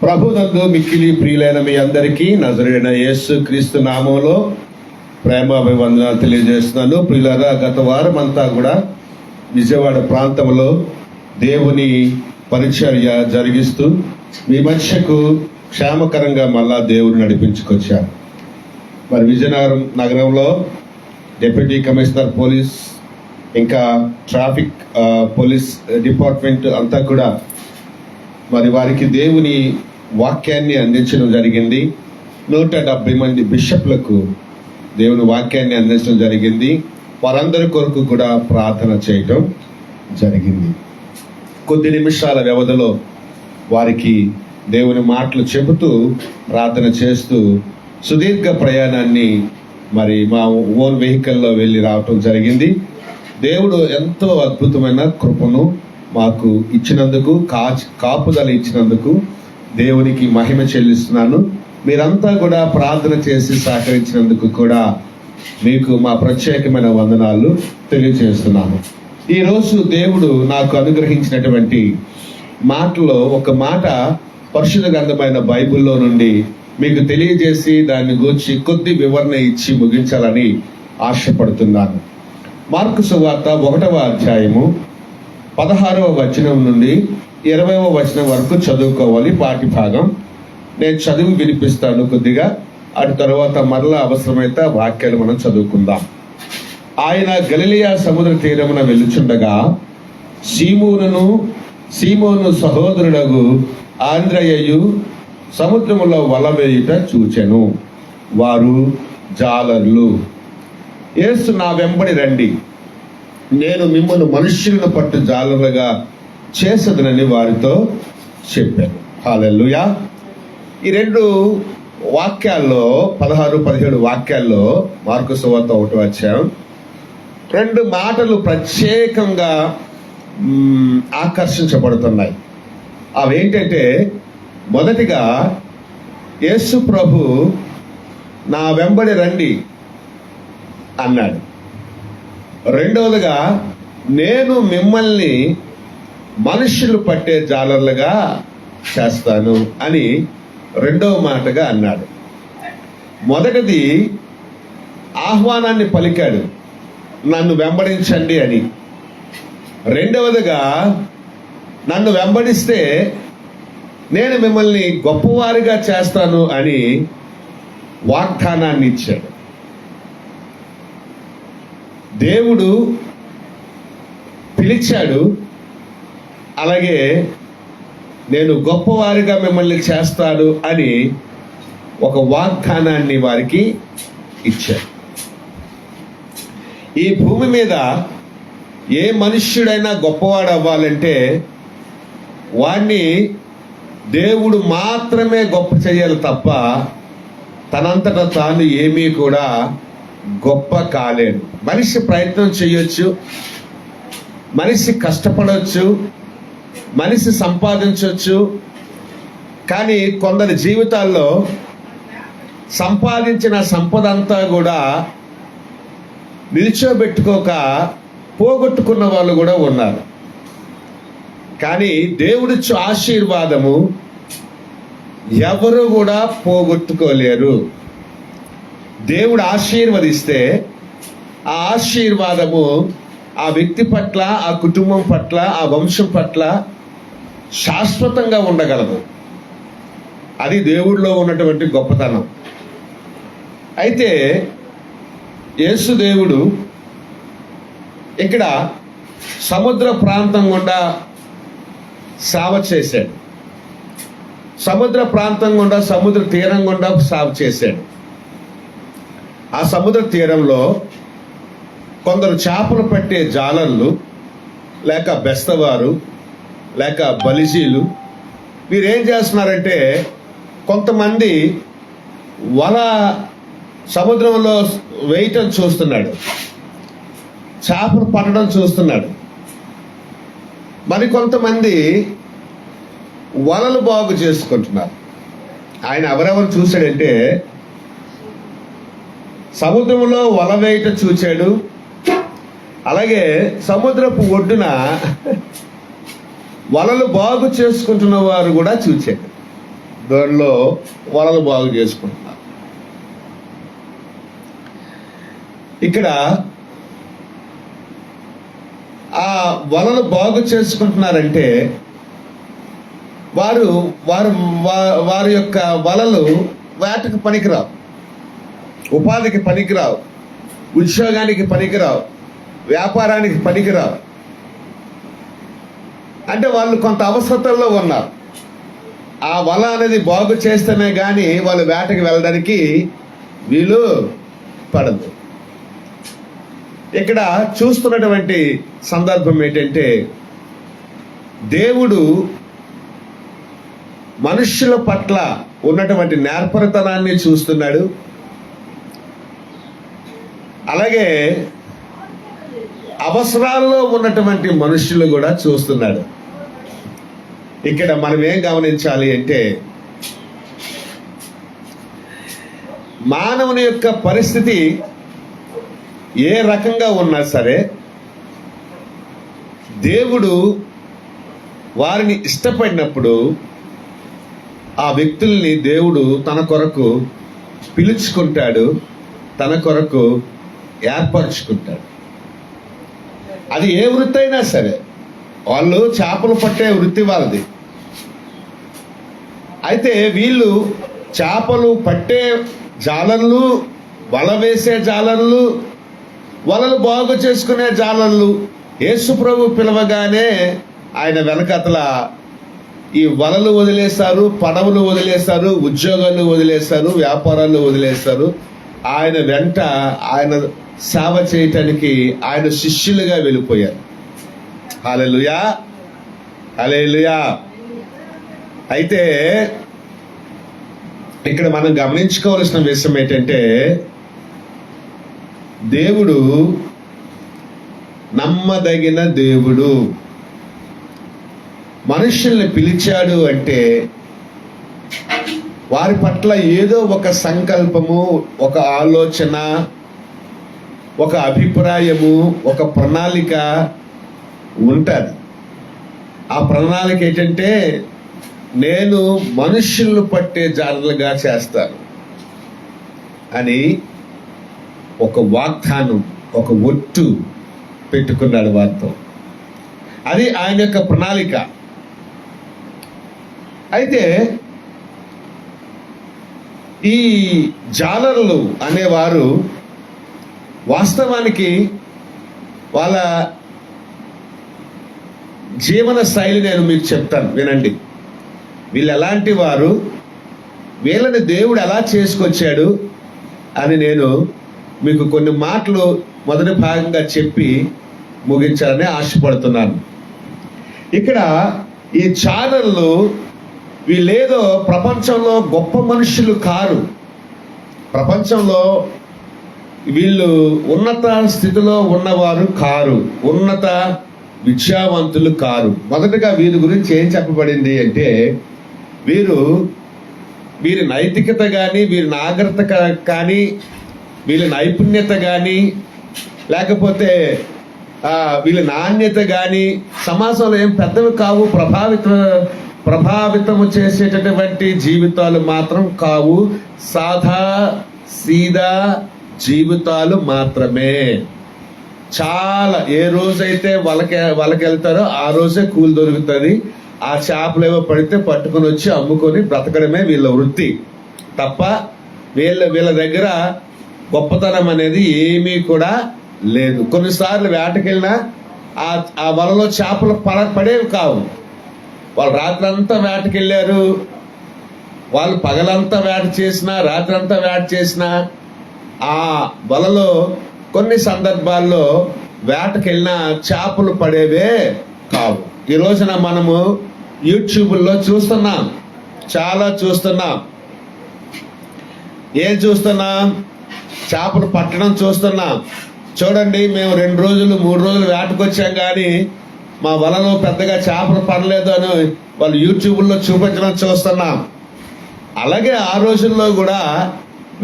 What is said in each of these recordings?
ప్రభునందు మిక్కిలి ప్రియులైన మీ అందరికీ నజరేయుడైన యేసు క్రీస్తు నామంలో ప్రేమ అభివందనాలు తెలియజేస్తున్నాను. ప్రియులారా, గత వారం అంతా కూడా విజయవాడ ప్రాంతంలో దేవుని పరిచర్య జరిగిస్తూ మీ మధ్యకు క్షేమకరంగా మళ్ళా దేవుడు నడిపించుకొచ్చారు. మరి విజయనగరం నగరంలో డిప్యూటీ కమిషనర్ పోలీస్, ఇంకా ట్రాఫిక్ పోలీస్ డిపార్ట్మెంట్ అంతా కూడా మరి వారికి దేవుని వాక్యాన్ని అందించడం జరిగింది. 170 మంది బిషప్లకు దేవుని వాక్యాన్ని అందించడం జరిగింది. వారందరి కొరకు కూడా ప్రార్థన చేయటం జరిగింది. కొద్ది నిమిషాల వ్యవధిలో వారికి దేవుని మాటలు చెబుతూ ప్రార్థన చేస్తూ సుదీర్ఘ ప్రయాణాన్ని మరి మా ఓన్ వెహికల్లో వెళ్ళి రావటం జరిగింది. దేవుడు ఎంతో అద్భుతమైన కృపను మాకు ఇచ్చినందుకు, కాపుదల ఇచ్చినందుకు దేవునికి మహిమ చెల్లిస్తున్నాను. మీరంతా కూడా ప్రార్థన చేసి సహకరించినందుకు కూడా మీకు మా ప్రత్యేకమైన వందనాలు తెలియజేస్తున్నాను. ఈరోజు దేవుడు నాకు అనుగ్రహించినటువంటి మాటలో ఒక మాట పరిశుద్ధ గ్రంథమైన బైబిల్లో నుండి మీకు తెలియజేసి దాన్ని గూర్చి కొద్ది వివరణ ఇచ్చి ముగించాలని ఆశపడుతున్నాను. మార్కు సువార్త 1వ అధ్యాయము 16వ వచనం నుండి 20వ వచనం వరకు చదువుకోవాలి. పాఠ్య భాగం నేను చదివి వినిపిస్తాను కొద్దిగా. అటు తర్వాత మరలా అవసరమైతే వాక్యాలు మనం చదువుకుందాం. ఆయన గలిలయ సముద్ర తీరమున వెళ్ళుచుండగా సీమోను సహోదరుడగు ఆంద్రయ్యయు సముద్రములో వల వేయుట చూచెను. వారు జాలర్లు. యేసు, నా వెంబడి రండి, నేను మిమ్మల్ని మనుష్యులను పట్టు జాలరులుగా చేసదనని వారితో చెప్పాను. హల్లెలూయా. ఈ 2 వాక్యాల్లో 16-17 వాక్యాల్లో మార్కు సువార్త 1వ అధ్యాయం 2 మాటలు ప్రత్యేకంగా ఆకర్షించబడుతున్నాయి. అవేంటంటే, మొదటిగా యేసు ప్రభు నా వెంబడి రండి అన్నాడు. రెండవదిగా నేను మిమ్మల్ని మనుషులు పట్టే జాలర్లుగా చేస్తాను అని రెండవ మాటగా అన్నాడు. మొదటిది ఆహ్వానాన్ని పలికాడు, నన్ను వెంబడించండి అని. రెండవదిగా నన్ను వెంబడిస్తే నేను మిమ్మల్ని గొప్పవారిగా చేస్తాను అని వాగ్దానాన్ని ఇచ్చాడు. దేవుడు పిలిచాడు, అలాగే నేను గొప్పవారిగా మిమ్మల్ని చేస్తాను అని ఒక వాగ్దానాన్ని వారికి ఇచ్చాడు. ఈ భూమి మీద ఏ మనుష్యుడైనా గొప్పవాడు అవ్వాలంటే వాణ్ణి దేవుడు మాత్రమే గొప్ప చేయాలి తప్ప తనంతటా తాను ఏమీ కూడా గొప్ప కాలేడు. మనిషి ప్రయత్నం చేయొచ్చు, మనిషి కష్టపడవచ్చు, మనిషి సంపాదించవచ్చు. కానీ కొందరి జీవితాల్లో సంపాదించిన సంపద అంతా కూడా నిల్చోబెట్టుకోక పోగొట్టుకున్న వాళ్ళు కూడా ఉన్నారు. కానీ దేవుడిచ్చు ఆశీర్వాదము ఎవరు కూడా పోగొట్టుకోలేరు. దేవుడు ఆశీర్వదిస్తే ఆ ఆశీర్వాదము ఆ వ్యక్తి పట్ల, ఆ కుటుంబం పట్ల, ఆ వంశం పట్ల శాశ్వతంగా ఉండగలదు. అది దేవుడిలో ఉన్నటువంటి గొప్పతనం. అయితే యేసు దేవుడు ఇక్కడ సముద్ర ప్రాంతం గుండా సేవ చేశాడు. సముద్ర ప్రాంతం గుండా, సముద్ర తీరం గుండా సేవ చేశాడు. ఆ సముద్ర తీరంలో కొందరు చేపలు పట్టే జాలర్లు, లేక బెస్తవారు, లేక బలిజీలు వీరేం చేస్తున్నారంటే, కొంతమంది వల సముద్రంలో వేయటం చూస్తున్నాడు, చేపలు పట్టడం చూస్తున్నాడు. మరికొంతమంది వలలు బాగు చేసుకుంటున్నారు. ఆయన ఎవరెవరు చూశాడంటే, సముద్రంలో వల వేయట చూచాడు, అలాగే సముద్రపు ఒడ్డున వలలు బాగు చేసుకుంటున్న వారు కూడా చూచాడు. దానిలో వలలు బాగు చేసుకుంటున్నారు. ఇక్కడ ఆ వలలు బాగు చేసుకుంటున్నారంటే వారు వారు వారి యొక్క వలలు వేటకు పనికిరావు, ఉపాధికి పనికిరావు, ఉద్యోగానికి పనికిరావు, వ్యాపారానికి పనికిరావు. అంటే వాళ్ళు కొంత అవసరతల్లో ఉన్నారు. ఆ వల అనేది బాగు చేస్తేనే కానీ వాళ్ళు వేటకి వెళ్ళడానికి వీలు పడదు. ఇక్కడ చూస్తున్నటువంటి సందర్భం ఏంటంటే దేవుడు మనుష్యుల పట్ల ఉన్నటువంటి నేర్పరితనాన్ని చూస్తున్నాడు. అలాగే అవసరాల్లో ఉన్నటువంటి మనుష్యులు కూడా చూస్తున్నాడు. ఇక్కడ మనం ఏం గమనించాలి అంటే మానవుని యొక్క పరిస్థితి ఏ రకంగా ఉన్నా సరే దేవుడు వారిని ఇష్టపడినప్పుడు ఆ వ్యక్తుల్ని దేవుడు తన కొరకు పిలుచుకుంటాడు, తన కొరకు ఏర్పరచుకుంటాడు. అది ఏ వృత్తి అయినా సరే. వాళ్ళు చేపలు పట్టే వృత్తి వాళ్ళది. అయితే వీళ్ళు చేపలు పట్టే జాలర్లు, వల వేసే జాలర్లు, వలలు బాగు చేసుకునే జాలర్లు. యేసు ప్రభు పిలవగానే ఆయన వెనకతల ఈ వలలు వదిలేశారు, పడవలు వదిలేశారు, ఉద్యోగాలు వదిలేశారు, వ్యాపారాలు వదిలేశారు. ఆయన వెంట ఆయన సేవ చేయటానికి ఆయన శిష్యులుగా వెళ్ళిపోయారు. హల్లెలూయా, హల్లెలూయా. అయితే ఇక్కడ మనం గమనించుకోవాల్సిన విషయం ఏంటంటే దేవుడు నమ్మదగిన దేవుడు. మనుషుల్ని పిలిచాడు అంటే వారి పట్ల ఏదో ఒక సంకల్పము, ఒక ఆలోచన, ఒక అభిప్రాయము, ఒక ప్రణాళిక ఉంటుంది. ఆ ప్రణాళిక ఏంటంటే నేను మనుషులను పట్టే జాగ్రత్తగా చేస్తాను అని ఒక వాగ్దానం, ఒక ఒట్టు పెట్టుకున్నాడు వారితో. అది ఆయన యొక్క ప్రణాళిక. అయితే ఈ జాలర్లు అనేవారు వాస్తవానికి వాళ్ళ జీవన శైలి నేను మీకు చెప్తాను, వినండి. వీళ్ళు ఎలాంటి వారు, వీళ్ళని దేవుడు ఎలా చేసుకొచ్చాడు అని నేను మీకు కొన్ని మాటలు మొదటి భాగంగా చెప్పి ముగించాలని ఆశపడుతున్నాను. ఇక్కడ ఈ ఛానళ్ళు వీళ్ళేదో ప్రపంచంలో గొప్ప మనుషులు కారు, ప్రపంచంలో వీళ్ళు ఉన్నత స్థితిలో ఉన్నవారు కారు, ఉన్నత విద్యావంతులు కారు. మొదటగా వీరి గురించి ఏం చెప్పబడింది అంటే వీరి నైతికత కానీ, వీరి నాగరికత కానీ, వీళ్ళ నైపుణ్యత కానీ, లేకపోతే వీళ్ళ నాణ్యత కానీ సమాజంలో ఏం పెద్దవి కావు, ప్రభావితము చేసేటటువంటి జీవితాలు మాత్రం కావు, సాదా సీదా జీవితాలు మాత్రమే. చాలా ఏ రోజైతే వలకెళ్తారో ఆ రోజే కూలి దొరుకుతుంది. ఆ చేపలు ఏవో పడితే పట్టుకొని వచ్చి అమ్ముకొని బ్రతకడమే వీళ్ళ వృత్తి తప్ప వీళ్ళ దగ్గర గొప్పతనం అనేది ఏమీ కూడా లేదు. కొన్నిసార్లు వేటకెళ్ళినా ఆ వలలో చేపలు పడేవి కావు. వాళ్ళు రాత్రంతా వేటకెళ్ళారు, వాళ్ళు పగలంతా వేట చేసినా, రాత్రంతా వేట చేసినా ఆ వలలో కొన్ని సందర్భాల్లో వేటకెళ్ళినా చేపలు పడేవే కావు. ఈ రోజున మనము యూట్యూబ్లో చూస్తున్నాం, చాలా చూస్తున్నాం. ఏం చూస్తున్నాం? చేపలు పట్టడం చూస్తున్నాం. చూడండి, మేము 2 రోజులు 3 రోజులు వేటకొచ్చాం కానీ మా వలలో పెద్దగా చేపలు పడలేదు అని వాళ్ళు యూట్యూబ్లో చూపించడం చూస్తున్నాం. అలాగే ఆ రోజుల్లో కూడా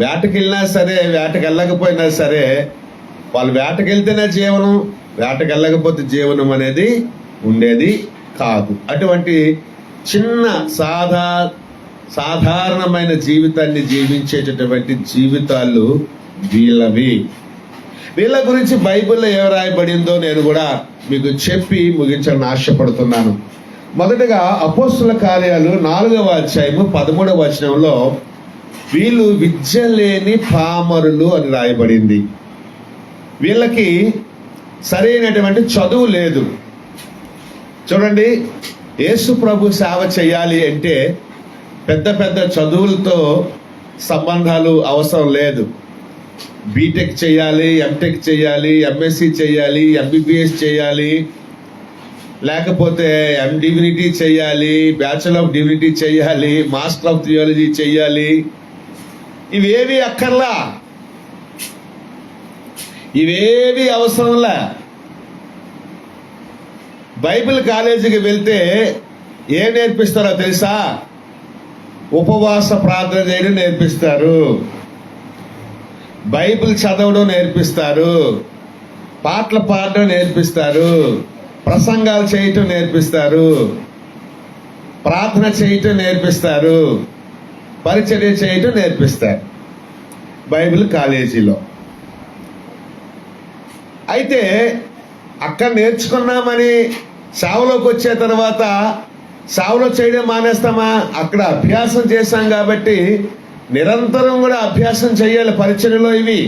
వేటకెళ్ళినా సరే, వేటకెళ్ళకపోయినా సరే, వాళ్ళు వేటకెళ్తేనే జీవనం, వేటకెళ్ళకపోతే జీవనం అనేది ఉండేది కాదు. అటువంటి చిన్న సాధారణమైన జీవితాన్ని జీవించేటటువంటి జీవితాలు వీళ్ళవి. వీళ్ళ గురించి బైబిల్లో ఏం రాయబడిందో నేను కూడా మీకు చెప్పి ముగించాలని ఆశపడుతున్నాను. మొదటగా అపోస్తుల కార్యాలు 4వ అధ్యాయము 13వ వచనంలో వీళ్ళు విద్య లేని పామరులు అని రాయబడింది. వీళ్ళకి సరైనటువంటి చదువు లేదు. చూడండి, యేసు ప్రభు సేవ చేయాలి అంటే పెద్ద పెద్ద చదువులతో సంబంధాలు అవసరం లేదు. బీటెక్ చేయాలి, ఎంటెక్ చేయాలి, ఎంఎస్సి చేయాలి, ఎంబీబీఎస్ చేయాలి, లేకపోతే డివినిటీ చేయాలి, బ్యాచులర్ ఆఫ్ డివినిటీ చేయాలి, మాస్టర్ ఆఫ్ థియాలజీ చేయాలి. ఇవేవి అక్కర్లా, ఇవేవి అవసరంలా. బైబిల్ కాలేజీకి వెళ్తే ఏం నేర్పిస్తారో తెలుసా? ఉపవాస ప్రార్థన చేయడం నేర్పిస్తారు, బైబిల్ చదవడం నేర్పిస్తారు, పాటలు పాడడం నేర్పిస్తారు, ప్రసంగాలు చేయటం నేర్పిస్తారు, ప్రార్థన చేయటం నేర్పిస్తారు, పరిచర్య చేయటం నేర్పిస్తారు బైబిల్ కాలేజీలో. అయితే అక్కడ నేర్చుకున్నామని సేవలోకి వచ్చే తర్వాత సేవలో చేయడం మానేస్తామా? అక్కడ అభ్యాసం చేశాం కాబట్టి నిరంతరం కూడా అభ్యాసం చేయాలి పరిచర్యలో. ఇవి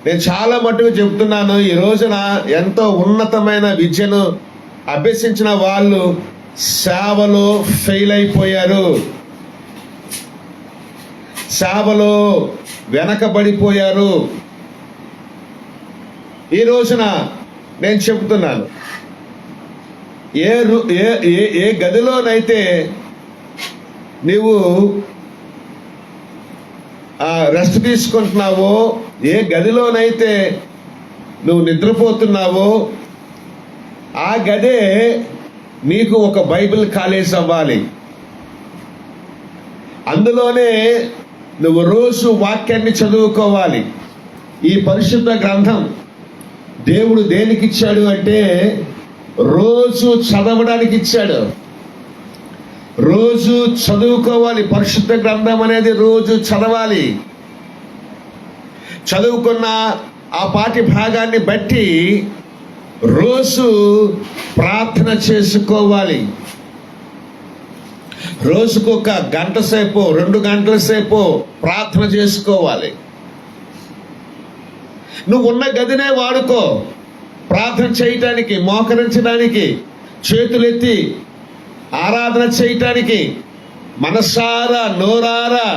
నేను చాలా మట్టుకు చెబుతున్నాను. ఈ రోజున ఎంతో ఉన్నతమైన విద్యను అభ్యసించిన వాళ్ళు సేవలో ఫెయిల్ అయిపోయారు, సేవలో వెనకబడిపోయారు. ఈ రోజున నేను చెబుతున్నాను, ఏ గదిలోనైతే నీవు రెస్ట్ తీసుకుంటున్నావో, ఏ గదిలోనైతే నువ్వు నిద్రపోతున్నావో, ఆ గదే నీకు ఒక బైబిల్ కాలేజ్ అవ్వాలి. అందులోనే నువ్వు రోజు వాక్యాన్ని చదువుకోవాలి. ఈ పరిశుద్ధ గ్రంథం దేవుడు దేనికి ఇచ్చాడు అంటే రోజు చదవడానికి ఇచ్చాడు. రోజు చదువుకోవాలి. పరిశుద్ధ గ్రంథం అనేది రోజు చదవాలి. చదువుకున్న ఆ పాఠ్య భాగాన్ని బట్టి రోజు ప్రార్థన చేసుకోవాలి. రోజుకు 1 గంట సేపు, 2 గంటల సేపు ప్రార్థన చేసుకోవాలి. నువ్వు ఉన్న గదినే వాడుకో ప్రార్థన చేయటానికి, మోకరించడానికి, చేతులెత్తి ఆరాధన చేయటానికి, మనసారా నోరారా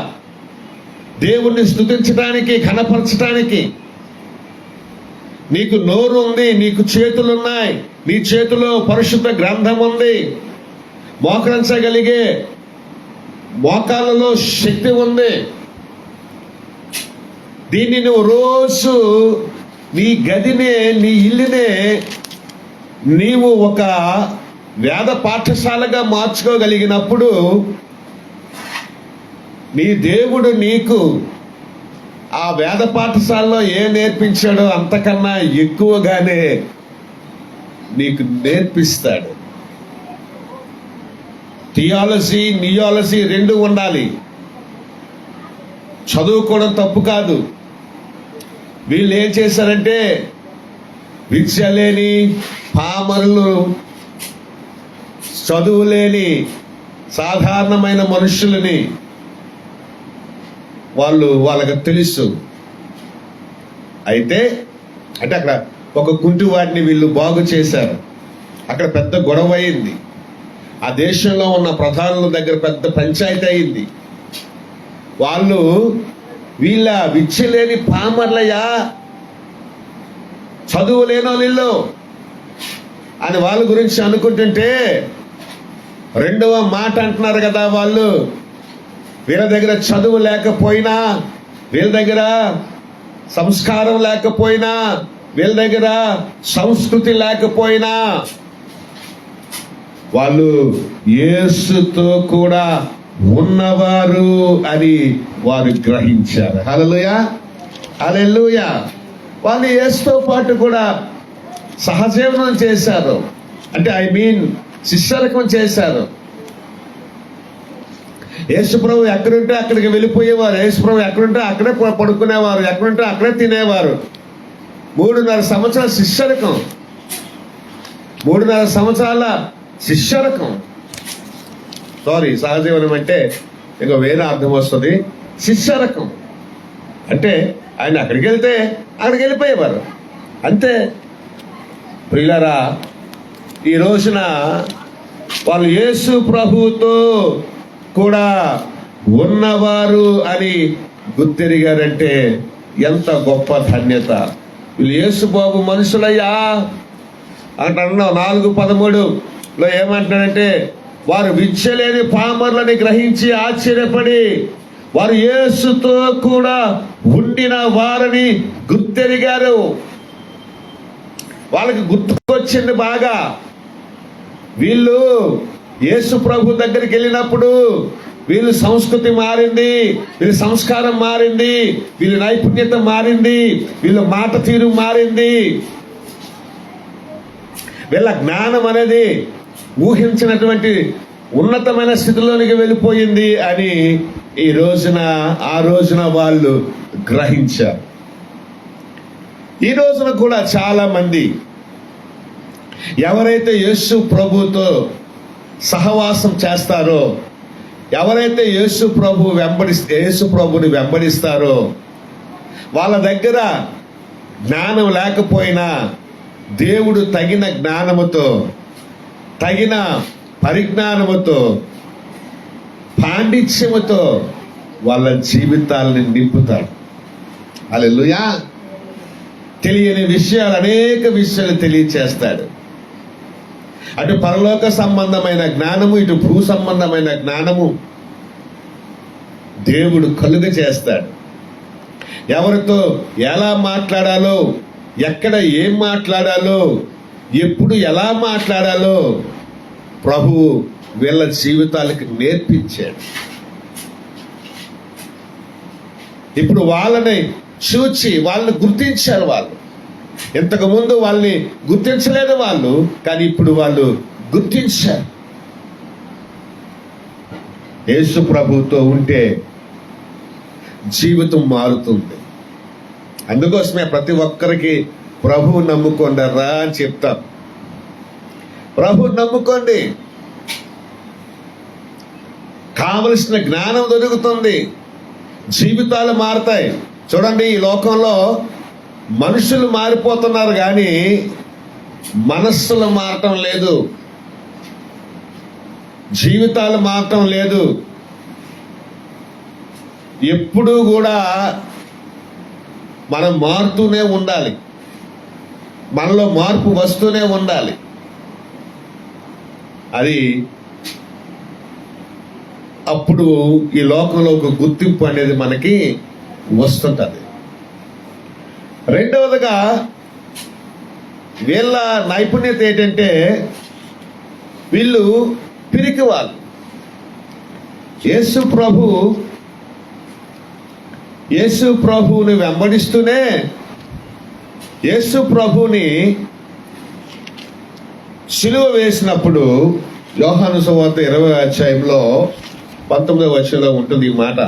దేవుణ్ణి స్తుతించడానికి, ఘనపరచడానికి. నీకు నోరు ఉంది, నీకు చేతులున్నాయి, నీ చేతిలో పరిశుద్ధ గ్రంథం ఉంది, మోకరించగలిగే మోకాళ్ళలో శక్తి ఉంది. దీన్ని నువ్వు రోజు నీ గదినే, నీ ఇల్లునే నీవు ఒక వేద పాఠశాలగా మార్చుకోగలిగినప్పుడు నీ దేవుడు నీకు ఆ వేద పాఠశాలలో ఏం నేర్పించాడో అంతకన్నా ఎక్కువగానే నీకు నేర్పిస్తాడు. థియాలజీ, నియాలజీ 2 ఉండాలి. చదువుకోవడం తప్పు కాదు. వీళ్ళు ఏం చేశారంటే విద్య లేని పామరులు, చదువు లేని సాధారణమైన మనుషులని వాళ్ళకి తెలుసు. అయితే అంటే అక్కడ ఒక కుంటివాడిని వీళ్ళు బాగు చేశారు. అక్కడ పెద్ద గొడవ అయింది. ఆ దేశంలో ఉన్న ప్రధానుల దగ్గర పెద్ద పంచాయతీ అయింది. వాళ్ళు వీళ్ళ విద్య లేని పామర్లయ్యా, చదువు లేనో వీళ్ళు అని వాళ్ళ గురించి అనుకుంటుంటే 2వ మాట అంటున్నారు కదా వాళ్ళు. వీళ్ళ దగ్గర చదువు లేకపోయినా, వీళ్ళ దగ్గర సంస్కారం లేకపోయినా, వీళ్ళ దగ్గర సంస్కృతి లేకపోయినా వాళ్ళు యేసుతో కూడా ఉన్నవారు అని వారు గ్రహించారు. హల్లెలూయా, హల్లెలూయా. వాళ్ళు యేసుతో పాటు కూడా సహజీవనం చేశారు. అంటే శిష్యరకం చేశారు. యేసుప్రభు ఎక్కడుంటే అక్కడికి వెళ్ళిపోయేవారు. యేసుప్రభు ఎక్కడుంటే అక్కడే పడుకునేవారు, ఎక్కడుంటే అక్కడే తినేవారు. 3.5 సంవత్సరాల శిష్యరకం, 3.5 సంవత్సరాల శిష్యరకం. సహజీవనం అంటే ఇక వేరే అర్థం వస్తుంది. శిష్యరకం అంటే ఆయన అక్కడికి వెళ్తే అక్కడికి వెళ్ళిపోయేవారు అంతే. ప్రియులారా, ఈ రోజున వాళ్ళు యేసు ప్రభువుతో కూడా ఉన్నవారు అని గుర్తెరిగారంటే ఎంత గొప్ప ధన్యత. వీళ్ళు యేసు బాబు మనుషులయ్యా అంటున్నాం. 4:13లో ఏమంటున్నాడంటే, వారు విచ్చలేని పామర్లని గ్రహించి ఆశ్చర్యపడి వారు యేసుతో కూడా ఉండిన వారని గుర్తెరిగారు. వాళ్ళకి గుర్తుకొచ్చింది బాగా. వీళ్ళు యేసు ప్రభు దగ్గరికి వెళ్ళినప్పుడు వీళ్ళ సంస్కృతి మారింది, వీళ్ళ సంస్కారం మారింది, వీళ్ళ నైపుణ్యత మారింది, వీళ్ళ మాట తీరు మారింది, వీళ్ళ జ్ఞానం అనేది ఊహించినటువంటి ఉన్నతమైన స్థితిలోనికి వెళ్ళిపోయింది అని ఆ రోజున వాళ్ళు గ్రహించారు. ఈ రోజున కూడా చాలా మంది ఎవరైతే యేసు ప్రభుతో సహవాసం చేస్తారో, ఎవరైతే యేసు ప్రభుని వెంబడిస్తారో, వాళ్ళ దగ్గర జ్ఞానం లేకపోయినా దేవుడు తగిన జ్ఞానముతో, తగిన పరిజ్ఞానముతో, పాండిత్యముతో వాళ్ళ జీవితాలని నింపుతాడు. హల్లెలూయా. తెలియని విషయాలు, అనేక విషయాలు తెలియచేస్తాడు. అటు పరలోక సంబంధమైన జ్ఞానము, ఇటు భూ సంబంధమైన జ్ఞానము దేవుడు కలుగ చేస్తాడు. ఎవరితో ఎలా మాట్లాడాలో, ఎక్కడ ఏం మాట్లాడాలో, ఎప్పుడు ఎలా మాట్లాడాలో ప్రభువు వీళ్ళ జీవితాలకు నేర్పించాడు. ఇప్పుడు వాళ్ళని చూచి వాళ్ళని గుర్తించారు. వాళ్ళు ఇంతకు ముందు వాళ్ళని గుర్తించలేదు వాళ్ళు, కానీ ఇప్పుడు వాళ్ళు గుర్తించారు. యేసు ప్రభుతో ఉంటే జీవితం మారుతుంది. అందుకోసమే ప్రతి ఒక్కరికి ప్రభువు నమ్ముకోండరా అని చెప్తాం. ప్రభువు నమ్ముకోండి, కావలసిన జ్ఞానం దొరుకుతుంది, జీవితాలు మారుతాయి. చూడండి, ఈ లోకంలో మనుషులు మారిపోతున్నారు కానీ మనస్సులు మారటం లేదు, జీవితాలు మారటం లేదు. ఎప్పుడూ కూడా మనం మారుతూనే ఉండాలి, మనలో మార్పు వస్తూనే ఉండాలి. అది అప్పుడు ఈ లోకంలో ఒక గుర్తింపు అనేది మనకి వస్తుంటుంది. రెండవదిగా వీళ్ళ నైపుణ్యత ఏంటంటే, వీళ్ళు పిరికి వాళ్ళు. యేసు ప్రభువుని వెంబడిస్తూనే యేసు ప్రభువుని సిలువ వేసినప్పుడు యోహాను సువార్త 20వ అధ్యాయంలో 19వ వచనంలో ఉంటుంది ఈ మాట.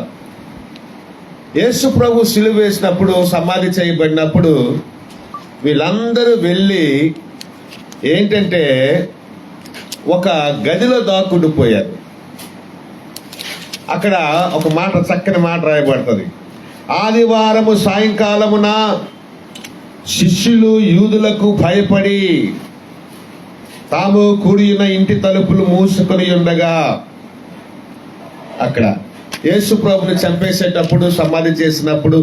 యేసు ప్రభు సిలువ వేసినప్పుడు, సమాధి చేయబడినప్పుడు వీళ్ళందరూ వెళ్ళి ఏంటంటే ఒక గదిలో దాక్కుండిపోయారు. అక్కడ ఒక మాట, చక్కని మాట రాయబడుతుంది. ఆదివారము సాయంకాలమున శిష్యులు యూదులకు భయపడి తాము కూడిన ఇంటి తలుపులు మూసుకొని ఉండగా, అక్కడ యేసు ప్రభుని చంపేసేటప్పుడు, సమాధి చేసినప్పుడు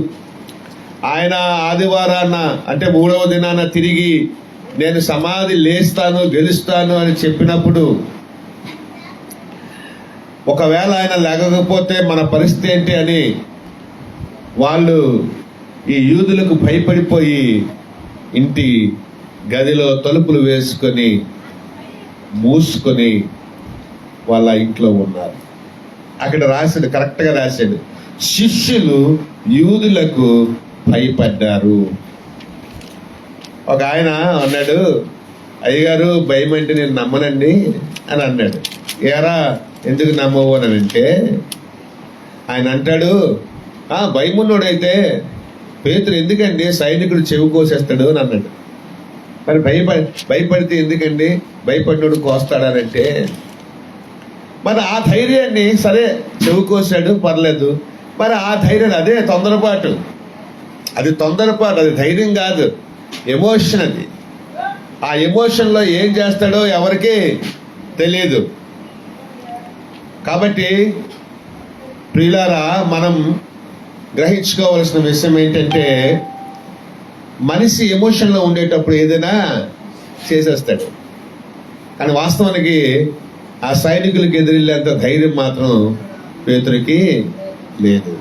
ఆయన ఆదివారాన అంటే 3వ దినాన తిరిగి నేను సమాధి లేస్తాను, గెలుస్తాను అని చెప్పినప్పుడు, ఒకవేళ ఆయన లేకపోతే మన పరిస్థితి ఏంటి అని వాళ్ళు ఈ యూదులకు భయపడిపోయి ఇంటి గదిలో తలుపులు వేసుకొని మూసుకొని వాళ్ళ ఇంట్లో ఉన్నారు. అక్కడ రాశాడు, కరెక్ట్గా రాశాడు, శిష్యులు యూదులకు భయపడ్డారు. ఒక ఆయన అన్నాడు, అయ్యగారు భయం అంటే నేను నమ్మనండి అని అన్నాడు. ఏరా ఎందుకు నమ్మవు అని అంటే, ఆయన అంటాడు, భయమున్నోడైతే పేతురు ఎందుకండి సైనికుడు చెవి కోసేస్తాడు అని అన్నాడు. మరి భయపడితే ఎందుకండి భయపడినోడు కోస్తాడనంటే, మరి ఆ ధైర్యాన్ని సరే చెవి కోసాడు పర్లేదు, మరి ఆ ధైర్యం అదే తొందరపాటు, అది ధైర్యం కాదు, ఎమోషన్. అది ఆ ఎమోషన్లో ఏం చేస్తాడో ఎవరికి తెలియదు. కాబట్టి ప్రియులారా, మనం గ్రహించుకోవాల్సిన విషయం ఏంటంటే, మనిషి ఎమోషన్లో ఉండేటప్పుడు ఏదైనా చేసేస్తాడు, కానీ వాస్తవానికి ఆ సైనికులకు ఎదిరిల్లేంత ధైర్యం మాత్రం పేతురుకి లేదు.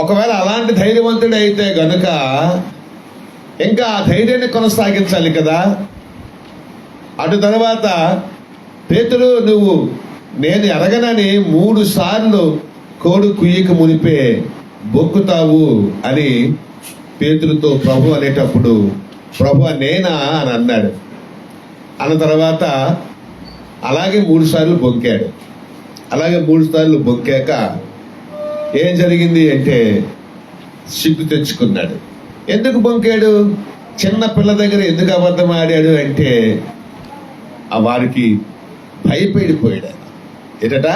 ఒకవేళ అలాంటి ధైర్యవంతుడు అయితే గనుక ఇంకా ఆ ధైర్యాన్ని కొనసాగించాలి కదా. అటు తర్వాత పేతురు, నువ్వు నేను ఎరగనని 3 సార్లు కోడు కుయ్యక మునిపే బొక్కుతావు అని పేతురుతో ప్రభు అనేటప్పుడు, ప్రభు నేనా అని అన్నాడు. అన్న తర్వాత అలాగే 3 సార్లు బొక్కాడు. అలాగే 3 సార్లు బొక్కాక ఏం జరిగింది అంటే సిగ్గు తెచ్చుకున్నాడు. ఎందుకు బొంకాడు? చిన్న పిల్ల దగ్గర ఎందుకు అబద్ధం ఆడాడు అంటే వారికి భయపడిపోయాడు. ఏటట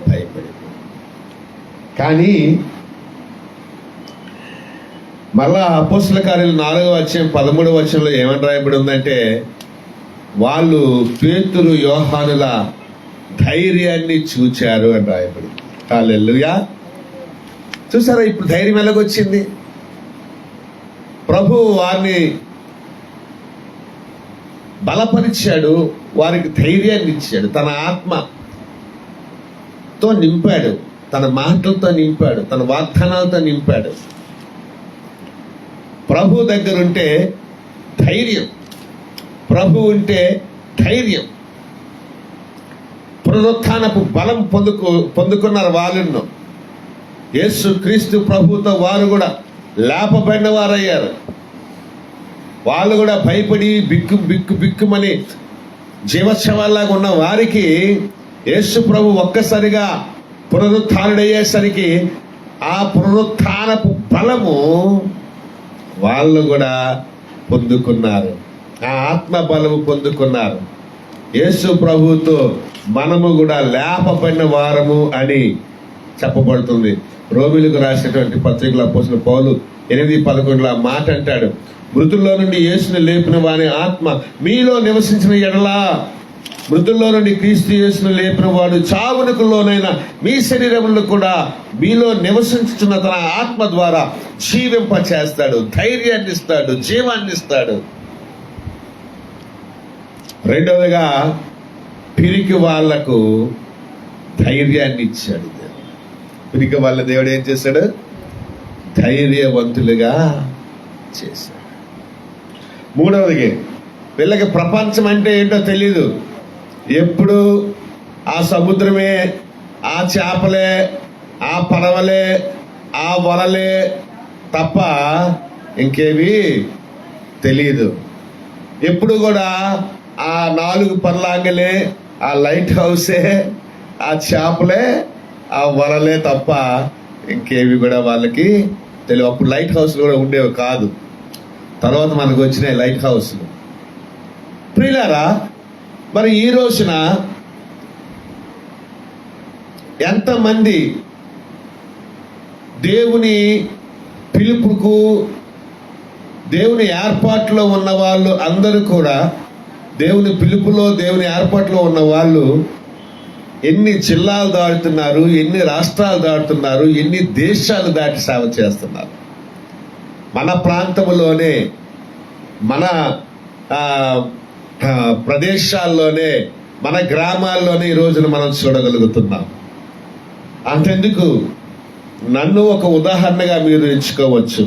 భయపడిపోయాడు. కానీ మళ్ళా అపోస్తల కార్యాలు 4వ అధ్యాయం 13వ వచనంలో ఏమని రాయబడి ఉందంటే, వాళ్ళు పేతురు యోహానుల ధైర్యాన్ని చూచారు అని రాయబడి. హల్లెలూయా. చూసారా ఇప్పుడు ధైర్యం ఎలాగొచ్చింది? ప్రభు వారిని బలపరిచాడు, వారికి ధైర్యాన్ని ఇచ్చాడు, తన ఆత్మతో నింపాడు, తన మాటలతో నింపాడు, తన వాగ్దానాలతో నింపాడు. ప్రభు దగ్గర ఉంటే ధైర్యం, ప్రభు ఉంటే ధైర్యం. పునరుత్థానపు బలం పొందుకున్నారు వాళ్ళను. యేసు క్రీస్తు ప్రభుతో వారు కూడా లేపబడిన వారయ్యారు. వాళ్ళు కూడా భయపడి బిక్కుమని జీవోత్సవాల్లాగా ఉన్న వారికి యేసు ప్రభు ఒక్కసారిగా పునరుత్థానుడయ్యేసరికి ఆ పునరుత్థానపు బలము వాళ్ళు కూడా పొందుకున్నారు, ఆ ఆత్మ బలము పొందుకున్నారు. యేసు ప్రభుతో మనము కూడా లేపబడిన వారము అని చెప్పబడుతుంది. రోమిలకు రాసినటువంటి పత్రికల అపోస్తలుడైన పౌలు 8:11 మాట అంటాడు, మృతుల్లో నుండి యేసుని లేపిన వాని ఆత్మ మీలో నివసించిన ఎడలా, మృతుల్లో నుండి క్రీస్తు యేసును లేపిన వాడు చావునకు లోనైన మీ శరీరములను కూడా మీలో నివసించుతున్న తన ఆత్మ ద్వారా జీవింప చేస్తాడు, ధైర్యాన్ని ఇస్తాడు, జీవాన్ని ఇస్తాడు. రెండవదిగా పిరికి వాళ్లకు ధైర్యాన్ని ఇచ్చాడు. పిరికి వాళ్ళ దేవుడు ఏం చేశాడు? ధైర్యవంతులుగా చేశాడు. మూడవది, వీళ్ళకి ప్రపంచం అంటే ఏంటో తెలీదు. ఎప్పుడు ఆ సముద్రమే, ఆ చేపలే, ఆ పడవలే, ఆ వలలే తప్ప ఇంకేవి తెలియదు. ఎప్పుడు కూడా ఆ 4 పర్లాంగలే, ఆ లైట్ హౌసే, ఆ చేపలే, ఆ వలలే తప్ప ఇంకేవి కూడా వాళ్ళకి తెలియదు. అప్పుడు లైట్ హౌస్లు కూడా ఉండేవి కాదు, తర్వాత మనకు వచ్చినాయి లైట్ హౌస్లు. ప్రియులారా, మరి ఈ రోజున ఎంతమంది దేవుని పిలుపుకు, దేవుని ఏర్పాట్లో ఉన్న వాళ్ళు అందరూ కూడా, దేవుని పిలుపులో, దేవుని ఏర్పాట్లో ఉన్న వాళ్ళు ఎన్ని జిల్లాలు దాటుతున్నారు, ఎన్ని రాష్ట్రాలు దాటుతున్నారు, ఎన్ని దేశాలు దాటి సేవ చేస్తున్నారు. మన ప్రాంతంలోనే, మన ప్రదేశాల్లోనే, మన గ్రామాల్లోనే ఈ రోజున మనం చూడగలుగుతున్నాం. అంతెందుకు, నన్ను ఒక ఉదాహరణగా మీరు ఎంచుకోవచ్చు.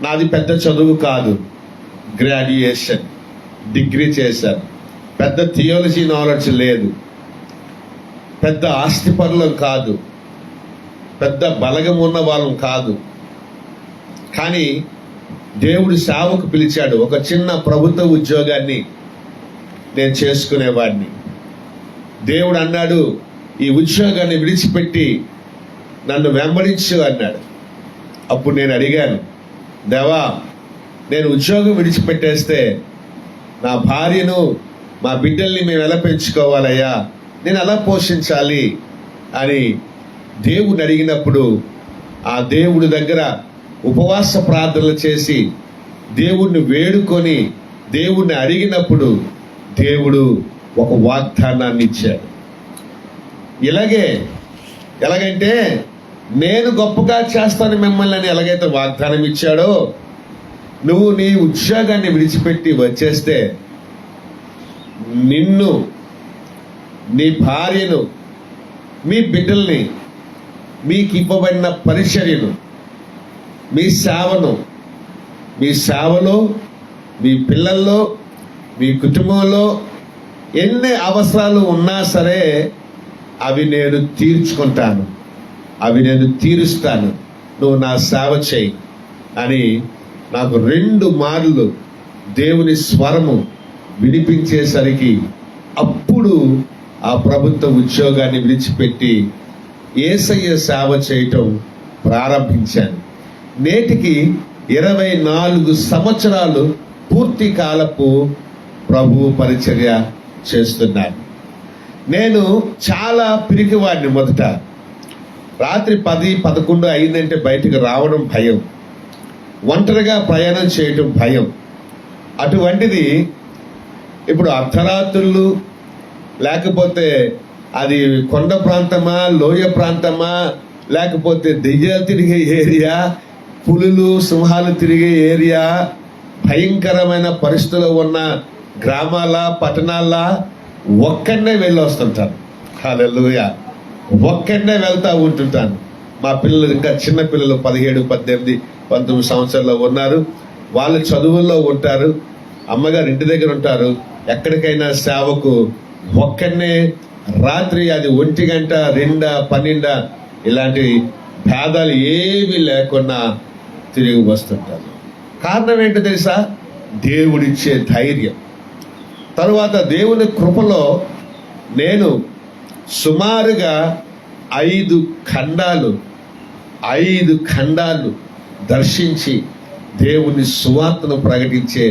నాది పెద్ద చదువు కాదు, గ్రాడ్యుయేషన్, డిగ్రీ చేశాను, పెద్ద థియాలజీ నాలెడ్జ్ లేదు, పెద్ద ఆస్తిపరులం కాదు, పెద్ద బలగం ఉన్న వాళ్ళం కాదు. కానీ దేవుడు సేవకు పిలిచాడు. ఒక చిన్న ప్రభుత్వ ఉద్యోగాన్ని నేను చేసుకునేవాడిని. దేవుడు అన్నాడు, ఈ ఉద్యోగాన్ని విడిచిపెట్టి నన్ను వెంబడించు అన్నాడు. అప్పుడు నేను అడిగాను, దేవా, నేను ఉద్యోగం విడిచిపెట్టేస్తే నా భార్యను మా బిడ్డల్ని మేము ఎలా పెంచుకోవాలయ్యా, నేను ఎలా పోషించాలి అని దేవుని అడిగినప్పుడు ఆ దేవుడి దగ్గర ఉపవాస ప్రార్థనలు చేసి దేవుణ్ణి వేడుకొని దేవుణ్ణి అడిగినప్పుడు దేవుడు ఒక వాగ్దానాన్ని ఇచ్చాడు. ఎలాగంటే నేను గొప్పగా చేస్తాను మిమ్మల్ని అని ఎలాగైతే వాగ్దానం ఇచ్చాడో, నువ్వు నీ ఉద్యోగాన్ని విడిచిపెట్టి వచ్చేస్తే నిన్ను, నీ భార్యను, మీ బిడ్డల్ని, మీకు ఇవ్వబడిన పరిచర్యను, మీ సేవలో మీ పిల్లల్లో, మీ కుటుంబంలో ఎన్ని అవసరాలు ఉన్నా సరే అవి నేను తీర్చుకుంటాను, అవి నేను తీరుస్తాను, నువ్వు నా సేవ చేయి అని నాకు 2 మార్లు దేవుని స్వరము వినిపించేసరికి అప్పుడు ఆ ప్రభుత్వ ఉద్యోగాన్ని విడిచిపెట్టి యేసయ్య సేవ చేయటం ప్రారంభించాను. నేటికి 24 సంవత్సరాలు పూర్తి కాలపు ప్రభు పరిచర్య చేస్తున్నాను. నేను చాలా పిరికివాడిని. మొదట రాత్రి 10-11 అయిందంటే బయటకు రావడం భయం, ఒంటరిగా ప్రయాణం చేయటం భయం. అటువంటిది ఇప్పుడు అర్ధరాత్రులు, లేకపోతే అది కొండ ప్రాంతమా, లోయ ప్రాంతమా, లేకపోతే దెయ్యాలు తిరిగే ఏరియా, పులులు సింహాలు తిరిగే ఏరియా, భయంకరమైన పరిస్థితుల్లో ఉన్న గ్రామాల, పట్టణాల ఒక్కడనే వెళ్ళి వస్తుంటాను. హల్లెలూయా. ఒక్కడనే వెళ్తా ఉంటుంటాను. మా పిల్లలు ఇంకా చిన్న పిల్లలు 17, 18, 19 సంవత్సరాల్లో ఉన్నారు. వాళ్ళు చదువుల్లో ఉంటారు, అమ్మగారు ఇంటి దగ్గర ఉంటారు. ఎక్కడికైనా సేవకు ఒక్కడనే రాత్రి, అది 1 గంట, 2, 12 ఇలాంటి భేదాలు ఏమీ లేకుండా తిరిగి వస్తుంటారు. కారణం ఏంటో తెలుసా? దేవుడిచ్చే ధైర్యం. తరువాత దేవుని కృపలో నేను సుమారుగా 5 ఖండాలు దర్శించి దేవుని సువార్తను ప్రకటించే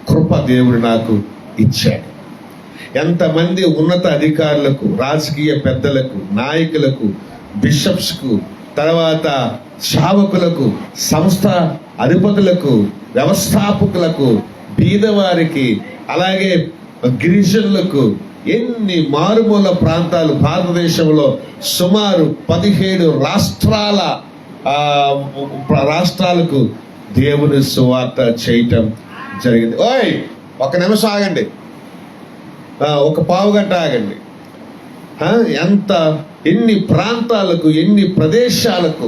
కృప దేవుడు నాకు ఇచ్చాడు. ఎంతమంది ఉన్నత అధికారులకు, రాజకీయ పెద్దలకు, నాయకులకు, బిషప్స్కు, తర్వాత సేవకులకు, సంస్థ అధిపతులకు, వ్యవస్థాపకులకు, బీదవారికి, అలాగే గిరిజనులకు, ఎన్ని మారుమూల ప్రాంతాలు భారతదేశంలో సుమారు 17 రాష్ట్రాలకు దేవుని సువార్త చేయటం జరిగింది. ఒక నిమిషం ఆగండి, ఒక పావు గంట ఆగండి. ఎన్ని ప్రాంతాలకు, ఎన్ని ప్రదేశాలకు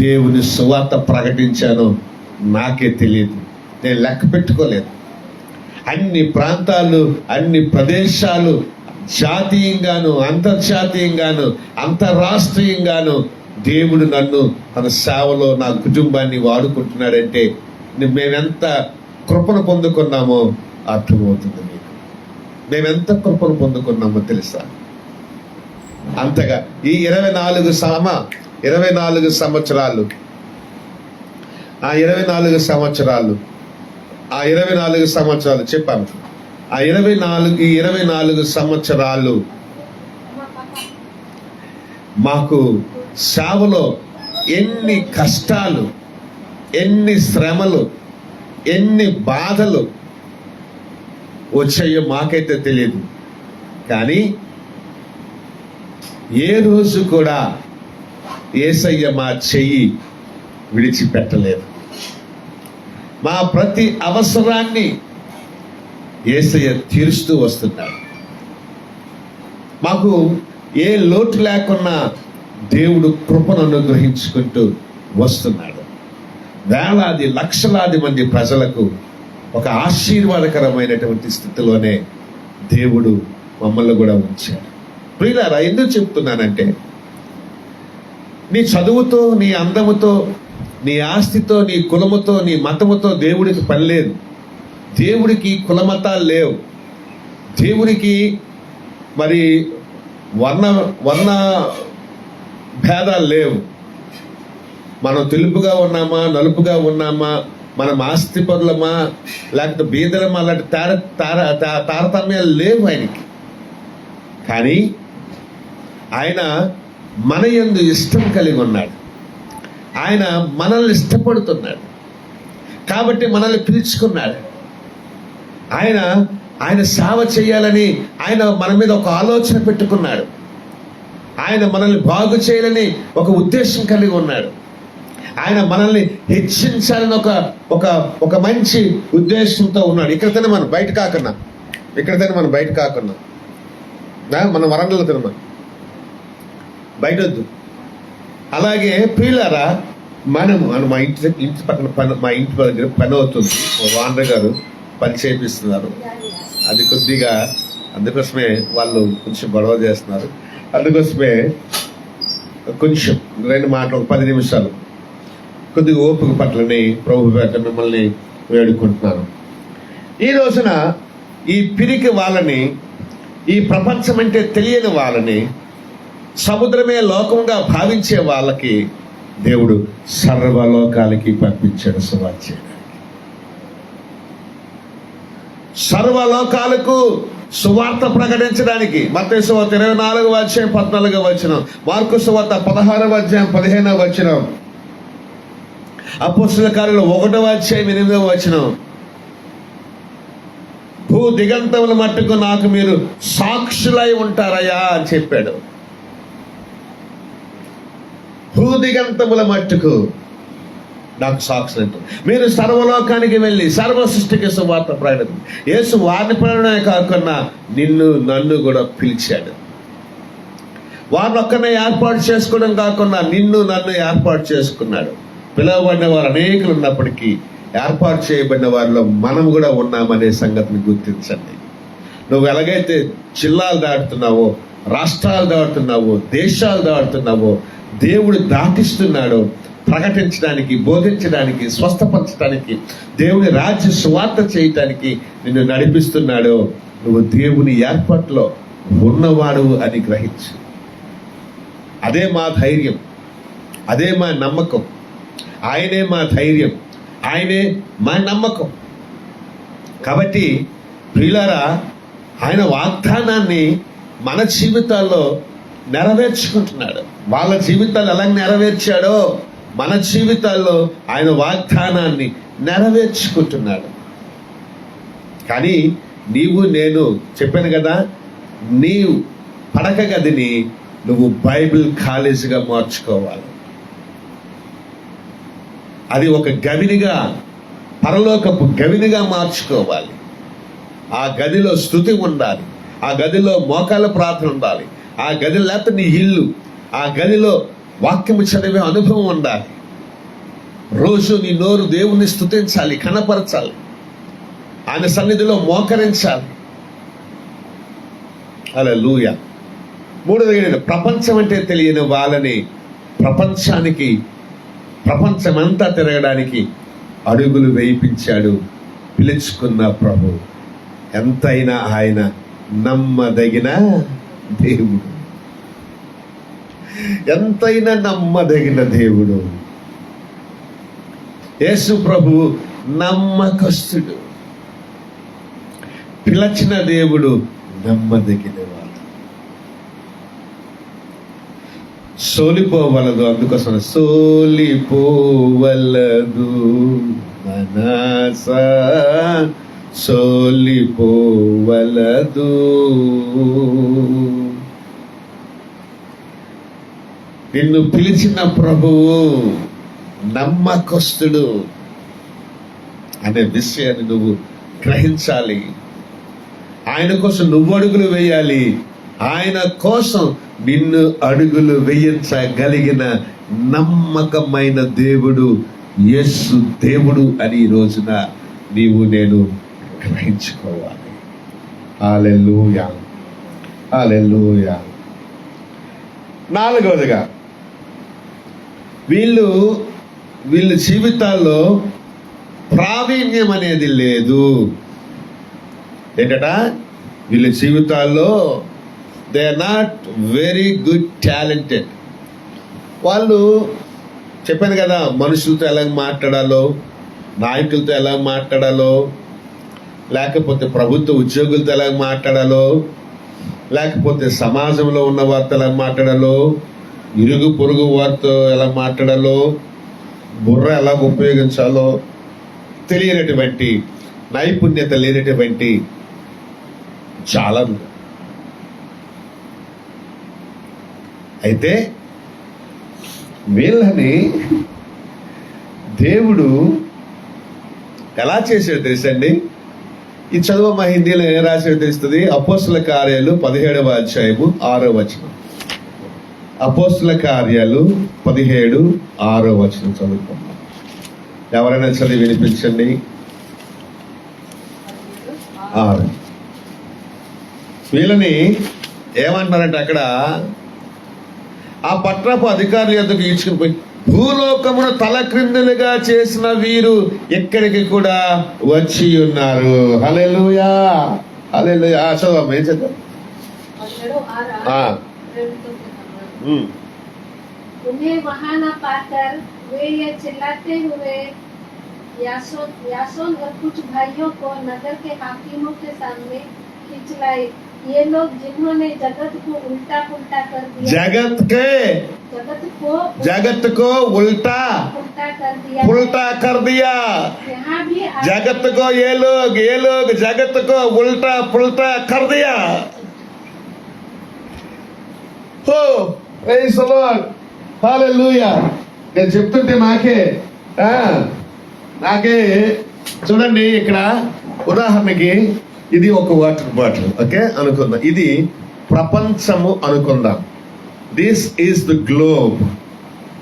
దేవుని సువార్త ప్రకటించానో నాకే తెలియదు, నేను లెక్క పెట్టుకోలేదు. అన్ని ప్రాంతాలు, అన్ని ప్రదేశాలు, జాతీయంగాను, అంతర్జాతీయంగాను, అంతర్రాష్ట్రీయంగాను దేవుడు నన్ను తన సేవలో నా కుటుంబాన్ని వాడుకుంటున్నాడంటే మేమెంత కృపను పొందుకున్నామో అర్థమవుతుంది మీకు. మేమెంత కృపను పొందుకున్నామో తెలుసా? అంతగా ఈ 24 సంవత్సరాలు, ఆ 24 సంవత్సరాలు చెప్పాను. ఈ 24 సంవత్సరాలు మాకు సేవలో ఎన్ని కష్టాలు, ఎన్ని శ్రమలు, ఎన్ని బాధలు వచ్చాయో మాకైతే తెలియదు. కానీ ఏ రోజు కూడా యేసయ్య మా చెయ్యి విడిచిపెట్టలేదు. మా ప్రతి అవసరాన్ని యేసయ్య తీరుస్తూ వస్తున్నాడు. మాకు ఏ లోటు లేకున్నా దేవుడు కృపను అనుగ్రహించుకుంటూ వస్తున్నాడు. వేలాది లక్షలాది మంది ప్రజలకు ఒక ఆశీర్వాదకరమైనటువంటి స్థితిలోనే దేవుడు మమ్మల్ని కూడా ఉంచాడు. ప్రియులారా, ఎందుకు చెప్తున్నానంటే, నీ చదువుతో, నీ అందముతో, నీ ఆస్తితో, నీ కులముతో, నీ మతముతో దేవుడికి పని లేదు. దేవుడికి కులమతాలు లేవు. దేవుడికి మరి వర్ణ భేదాలు లేవు. మనం తెలుపుగా ఉన్నామా, నలుపుగా ఉన్నామా, మనం ఆస్తిపరులమా లేకపోతే బీదలమా, అలాంటి తారతమ్యాలు లేవు ఆయనకి. కానీ ఆయన మన యందు ఇష్టం కలిగి ఉన్నాడు. ఆయన మనల్ని ఇష్టపడుతున్నాడు కాబట్టి మనల్ని పిలుచుకున్నాడు. ఆయన సేవ చేయాలని ఆయన మన మీద ఒక ఆలోచన పెట్టుకున్నాడు. ఆయన మనల్ని బాగు చేయాలని ఒక ఉద్దేశం కలిగి ఉన్నాడు. ఆయన మనల్ని హెచ్చించాలని ఒక మంచి ఉద్దేశంతో ఉన్నాడు. ఇక్కడతోనే మనం బయట కాకున్నా మన వరంగల్లో తినమా, బయట వద్దు. అలాగే ప్రియులారా, మా ఇంటి పక్కన మా ఇంటి దగ్గర పని అవుతుంది. వానర్ గారు పని చేపిస్తున్నారు. అది కొద్దిగా అందుకోసమే వాళ్ళు కొంచెం గొడవ చేస్తున్నారు. అందుకోసమే కొంచెం 2 మాటలు 10 నిమిషాలు కొద్దిగా ఓపిక పట్లని ప్రభు పేట మిమ్మల్ని వేడుకుంటున్నాను. ఈ రోజున ఈ పిరికి వాళ్ళని, ఈ ప్రపంచం అంటే తెలియని వాళ్ళని, సముద్రమే లోకంగా భావించే వాళ్ళకి దేవుడు సర్వలోకాలకి పంపించాడు సువార్త చేయడానికి. సర్వలోకాలకు సువార్త ప్రకటించడానికి. మత్తయి సువార్త 24వ అధ్యాయం 14వ వచనం, మార్కు సువార్త 16వ అధ్యాయం 15వ వచనం, అపోస్తలుల కార్యాలు 1వ అధ్యాయం 8వ వచనం, భూ దిగంతముల మట్టుకు నాకు మీరు సాక్షులై ఉంటారయ్యా అని చెప్పాడు. భూదిగంతముల మట్టుకు నాకు సాక్షులు అంటారు. మీరు సర్వలోకానికి వెళ్ళి సర్వ సృష్టికి సువార్త ప్రకటన. యేసు వారిని ప్రేరణే కాకుండా నన్ను కూడా పిలిచాడు. వారిని ఒక్కనే ఏర్పాటు చేసుకోవడం కాకుండా నన్ను ఏర్పాటు చేసుకున్నాడు. పిలువబడిన వారు అనేకులు ఉన్నప్పటికీ ఏర్పాటు చేయబడిన వారిలో మనం కూడా ఉన్నామనే సంగతిని గుర్తించండి. నువ్వు ఎలాగైతే జిల్లాలు దాటుతున్నావో, రాష్ట్రాలు దాటుతున్నావో, దేశాలు దాటుతున్నావో, దేవుడు దాటిస్తున్నాడో ప్రకటించడానికి, బోధించడానికి, స్వస్థపరచడానికి, దేవుని రాజ్య సువార్త చేయటానికి నిన్ను నడిపిస్తున్నాడో నువ్వు దేవుని ఏర్పాట్లో ఉన్నవాడు అని గ్రహించు. అదే మా ధైర్యం, అదే మా నమ్మకం. ఆయనే మా ధైర్యం, ఆయనే మా నమ్మకం. కాబట్టి ప్రియులారా, ఆయన వాగ్దానాన్ని మన జీవితాల్లో నెరవేర్చుకుంటున్నాడు. వాళ్ళ జీవితాలు ఎలా నెరవేర్చాడో మన జీవితాల్లో ఆయన వాగ్దానాన్ని నెరవేర్చుకుంటున్నాడు. కానీ నేను చెప్పాను కదా, నీవు పడక గదిని నువ్వు బైబిల్ కాలేజీగా మార్చుకోవాలి. అది ఒక గవినిగా, పరలోకపు గవినిగా మార్చుకోవాలి. ఆ గదిలో స్తుతి ఉండాలి, ఆ గదిలో మోకాళ్ళ ప్రార్థన ఉండాలి, ఆ గది లేకపోతే నీ ఇల్లు, ఆ గదిలో వాక్యము చదివే అనుభవం ఉండాలి. రోజు నీ నోరు దేవుణ్ణి స్తుతించాలి, కనపరచాలి, ఆయన సన్నిధిలో మోకరించాలి. హల్లెలూయా. మూడవది, ప్రపంచం అంటే తెలియని వాళ్ళని ప్రపంచమంతా తిరగడానికి అడుగులు వేయించాడు పిలుచుకున్న ప్రభు. ఎంతైనా ఆయన నమ్మదగిన దేవుడు, ఎంతైనా నమ్మదగిన దేవుడు. యేసు ప్రభు నమ్మకస్తుడు, పిలచిన దేవుడు నమ్మదగిన వాడు. సోలిపోవలదు, అందుకోసం సోలిపోవలదు మనసా, సోలిపోవలదు. నిన్ను పిలిచిన ప్రభువు నమ్మకస్తుడు అనే విషయాన్ని నువ్వు గ్రహించాలి. ఆయన కోసం నువ్వు అడుగులు వేయాలి. ఆయన కోసం నిన్ను అడుగులు వేయించగలిగిన నమ్మకమైన దేవుడు యేసు దేవుడు అని ఈ రోజున నేను గ్రహించుకోవాలి. హల్లెలూయా, హల్లెలూయా. నాలుగవదిగా, వీళ్ళ జీవితాల్లో ప్రావీణ్యం అనేది లేదు. ఏంటట? వీళ్ళ జీవితాల్లో they are not very good talented. వాళ్ళు చెప్పాను కదా, మనుషులతో ఎలా మాట్లాడాలో, నాయకులతో ఎలా మాట్లాడాలో, లేకపోతే ప్రభుత్వ ఉద్యోగులతో ఎలా మాట్లాడాలో, లేకపోతే సమాజంలో ఉన్న వారితో ఎలా మాట్లాడాలో, ఇరుగు పొరుగు వారితో ఎలా మాట్లాడాలో, బుర్ర ఎలా ఉపయోగించాలో తెలియనటువంటి, నైపుణ్యత లేనటువంటి చాలా. అయితే వీళ్ళని దేవుడు ఎలా చేసాడో తెలుసండి. ఈ చదువు మా హిందీలో ఏం రాసాడో తెలుస్తుంది. అపోస్తుల కార్యాలు 17వ అధ్యాయము 6వ వచనం. అపోస్తుల కార్యాలు 17, 6వ వచనం చదువుకుందాం. ఎవరైనా చదివి వినిపించండి. 6. వీళ్ళని ఏమంటారంటే అక్కడ, ఆ పట్టణపు అధికారుల యొద్దకు ఈడ్చుకుని పోయి, భూలోకమును తలక్రిందులుగా చేసిన వీరు ఎక్కడికి కూడా వచ్చి ఉన్నారు. హల్లెలూయా, హల్లెలూయా. చదవమ్మా, ఏం చదువు. उन्हें वहां न पाकर वे ये चिल्लाते हुए यासोन और कुछ भाइयों को नगर के हाकिमों के सामने खींच लाए। ये लोग जिन्होंने जगत को उल्टा पुल्टा कर दिया, जगत को उल्टा कर दिया, यहाँ भी जगत को ये लोग जगत को उल्टा पुल्टा कर दिया. हो ప్రైజ్ ది లార్డ్, హల్లెలూయా. నేను చెప్తుంటే నాకే చూడండి, ఇక్కడ ఉదాహరణకి ఇది ఒక వాటర్ బాటిల్, ఓకే అనుకుందాం. ఇది ప్రపంచము అనుకుందాం. This is the globe,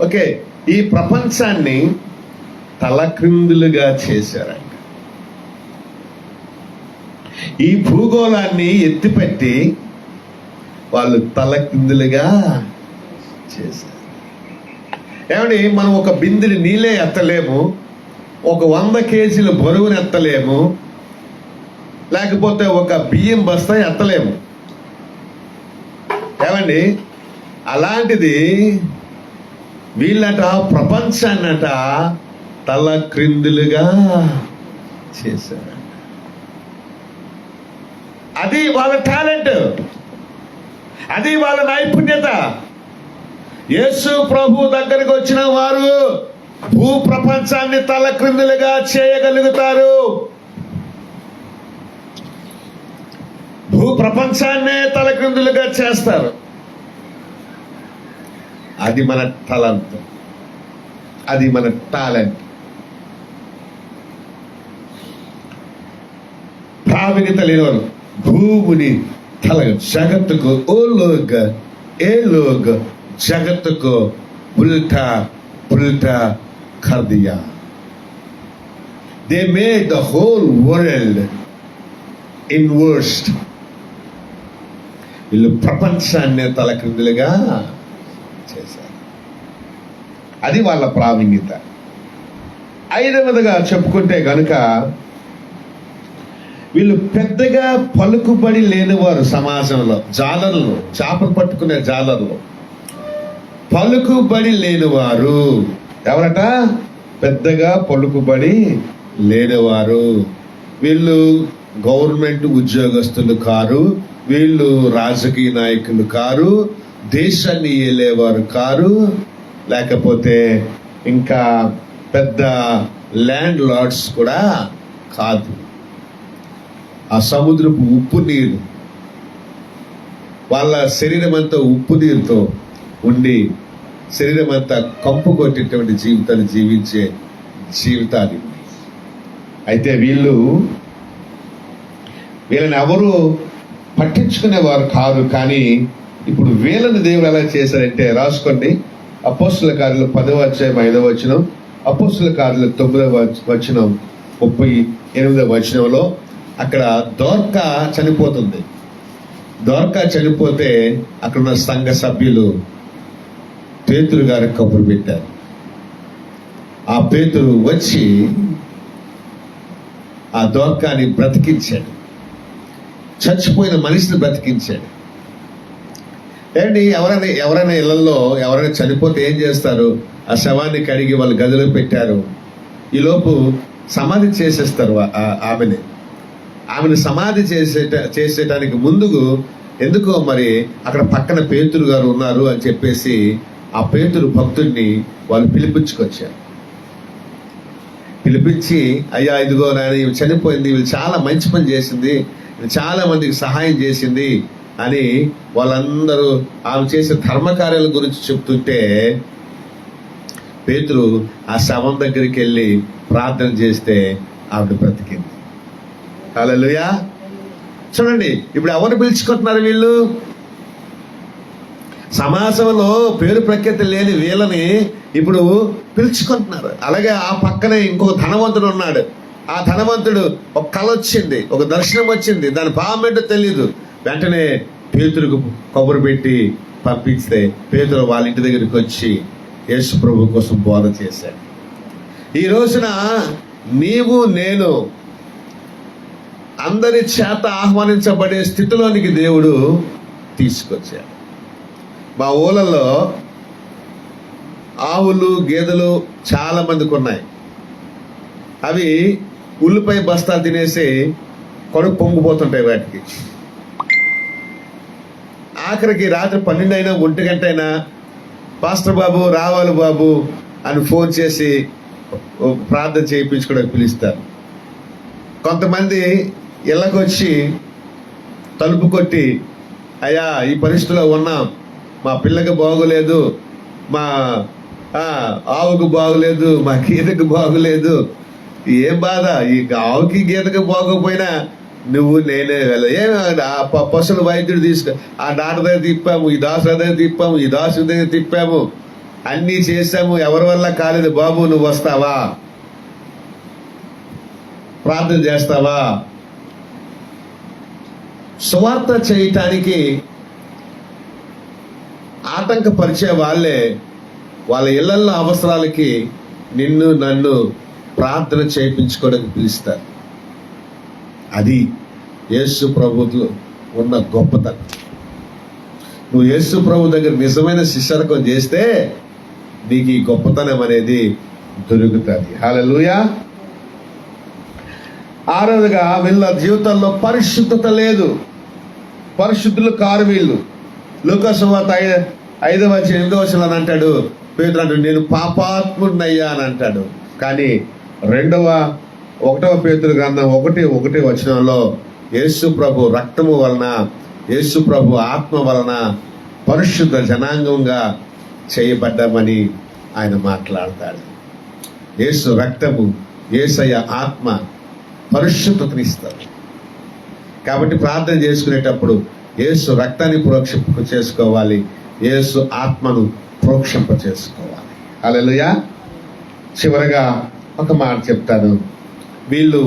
okay. ఈ ప్రపంచాన్ని తలక్రిందులుగా చేశారంట. ఈ భూగోళాన్ని ఎత్తిపెట్టి వాళ్ళు తలకిందులుగా చేశారు. ఏమండి, మనం ఒక బిందెని నీళ్ళే ఎత్తలేము, ఒక 100 కేజీల బరువుని ఎత్తలేము, లేకపోతే ఒక బియ్యం బస్తా ఎత్తలేము. ఏమండి, అలాంటిది వీళ్ళట ప్రపంచాన్నట తలక్రిందులుగా చేశారు. అది వాళ్ళ టాలెంట్, అది వాళ్ళ నైపుణ్యత. యేసు ప్రభు దగ్గరికి వచ్చిన వారు భూ ప్రపంచాన్ని తలక్రిందులుగా చేయగలుగుతారు. భూ ప్రపంచాన్నే తలక్రిందులుగా చేస్తారు. అది మన తలంత్, అది మన టాలెంట్. ప్రావీణ్యత లేనివారు భూమిని जगत को ए लोग जगत को उल्टा पुल्टा कर दिया. They made the whole world inversed. వీళ్ళు ప్రపంచాన్ని తలక్రిందులుగా చేశారు. అది వాళ్ళ ప్రావీణ్యత. 5వదిగా చెప్పుకుంటే గనుక, వీళ్ళు పెద్దగా పలుకుబడి లేనివారు. సమాజంలో జాలర్లు, చేపలు పట్టుకునే జాలర్లు పలుకుబడి లేనివారు. ఎవరట? పెద్దగా పలుకుబడి లేనివారు. వీళ్ళు గవర్నమెంట్ ఉద్యోగస్తులు కారు, వీళ్ళు రాజకీయ నాయకులు కారు, దేశాన్ని ఏలేవారు కారు, లేకపోతే ఇంకా పెద్ద ల్యాండ్ లార్డ్స్ కూడా కాదు. ఆ సముద్రపు ఉప్పు నీరు, వాళ్ళ శరీరం అంతా ఉప్పు నీరుతో ఉండి శరీరం అంతా కంపు కొట్టేటువంటి జీవితాన్ని జీవించే జీవితాన్ని. అయితే వీళ్ళని ఎవరు పట్టించుకునేవారు కాదు. కానీ ఇప్పుడు వీళ్ళని దేవుడు ఎలా చేశారంటే, రాసుకోండి. అపోస్తుల కార్యాలు 10వ అధ్యాయం 5వ వచనం, అపోస్తుల కార్యాలు 9వ వచనం 38వ వచనంలో అక్కడ దోర్కా చనిపోతుంది. దోర్కా చనిపోతే అక్కడ ఉన్న సంఘ సభ్యులు పేతురు గారికి కబురు పెట్టారు. ఆ పేతురు వచ్చి ఆ దోర్కాని బ్రతికించాడు. చచ్చిపోయిన మనిషిని బ్రతికించాడు. ఏంటి ఎవరైనా ఇళ్లలో ఎవరైనా చనిపోతే ఏం చేస్తారు? ఆ శవాన్ని కడిగి వాళ్ళు గదిలో పెట్టారు. ఈలోపు సమాధి చేసేస్తారు ఆమెను సమాధి చేసేటానికి ముందుకు ఎందుకో మరి అక్కడ పక్కన పేతురు గారు ఉన్నారు అని చెప్పేసి ఆ పేతురు భక్తుడిని వాళ్ళు పిలిపించుకొచ్చారు. పిలిపించి, అయ్యా ఇదిగో నాయన చనిపోయింది, వీళ్ళు చాలా మంచి పని చేసింది, చాలా మందికి సహాయం చేసింది అని వాళ్ళందరూ ఆమె చేసే ధర్మకార్యాల గురించి చెప్తుంటే పేతురు ఆ శవం దగ్గరికి వెళ్ళి ప్రార్థన చేస్తే ఆవిడ బ్రతికింది. హల్లెలూయా. చూడండి, ఇప్పుడు ఎవరు పిలుచుకుంటున్నారు? వీళ్ళు సమాజంలో పేరు ప్రఖ్యాతి లేని వీళ్ళని ఇప్పుడు పిలుచుకుంటున్నారు. అలాగే ఆ పక్కనే ఇంకొక ధనవంతుడు ఉన్నాడు. ఆ ధనవంతుడు ఒక కళ వచ్చింది, ఒక దర్శనం వచ్చింది, దాని భావం ఏంటో తెలియదు. వెంటనే పేతురుకు కబురు పెట్టి పంపిస్తే పేతురు వాళ్ళ ఇంటి దగ్గరికి వచ్చి యేసు ప్రభు కోసం బోధ చేశాడు. ఈ రోజున నీవు నేను అందరి చేత ఆహ్వానించబడే స్థితిలోనికి దేవుడు తీసుకొచ్చాడు. మా ఊళ్ళలో ఆవులు గేదెలు చాలా మందికి ఉన్నాయి. అవి ఉల్లిపాయ బస్తాలు తినేసి కడుపు పొంగిపోతుంటాయి. వాటికి ఆఖరికి రాత్రి 12 అయినా 1 గంట అయినా పాస్టర్ బాబు రావాలి బాబు అని ఫోన్ చేసి ప్రార్థన చేయించుకోవడానికి పిలుస్తారు. కొంతమంది ఇళ్ళకు వచ్చి తలుపు కొట్టి, అయ్యా ఈ పరిస్థితిలో ఉన్నాం, మా పిల్లకి బాగోలేదు, మా ఆవుకు బాగోలేదు, మా గీతకు బాగోలేదు. ఏం బాధ? ఈ ఆవుకి గీతకు బాగోపోయినా నువ్వు నేనే పశువుల వైద్యుడు తీసుకు ఆ డాక్టర్ దగ్గర తిప్పాము, ఈ దాసు దగ్గర తిప్పాము, ఈ దాసు దగ్గర తిప్పాము, అన్నీ చేశాము, ఎవరి వల్ల కాలేదు. బాబు నువ్వు వస్తావా? ప్రార్థన చేస్తావా? సువార్త చేయటానికి ఆటంకపరిచే వాళ్ళే వాళ్ళ ఇళ్లల్లో అవసరాలకి నిన్ను నన్ను ప్రార్థన చేయించుకోవడానికి పిలుస్తారు. అది యేసు ప్రభువులో ఉన్న గొప్పతనం. నువ్వు యేసు ప్రభు దగ్గర నిజమైన శిష్యరకం చేస్తే నీకు ఈ గొప్పతనం అనేది దొరుకుతుంది. హల్లెలూయా. ఆరోజుగా వీళ్ళ జీవితంలో పరిశుద్ధత లేదు, పరిశుద్ధులు కారు వీళ్ళు. లూకాసు సువార్త 5:8 అని అంటాడు పేతురు, అంటాడు నేను పాపాత్ముడినయ్యా అని అంటాడు. కానీ 1వ పేతురు గ్రంథం 1:1 యేసు ప్రభు రక్తము వలన, యేసు ప్రభు ఆత్మ వలన పరిశుద్ధ జనాంగంగా చేయబడ్డామని ఆయన మాట్లాడతాడు. యేసు రక్తము, యేసయ్య ఆత్మ పరిశుద్ధతనిస్తారు. కాబట్టి ప్రార్థన చేసుకునేటప్పుడు యేసు రక్తాన్ని ప్రోక్షింప చేసుకోవాలి, యేసు ఆత్మను ప్రోక్షింప చేసుకోవాలి. హల్లెలూయా. చివరగా ఒక మాట చెప్తాను. వీళ్ళు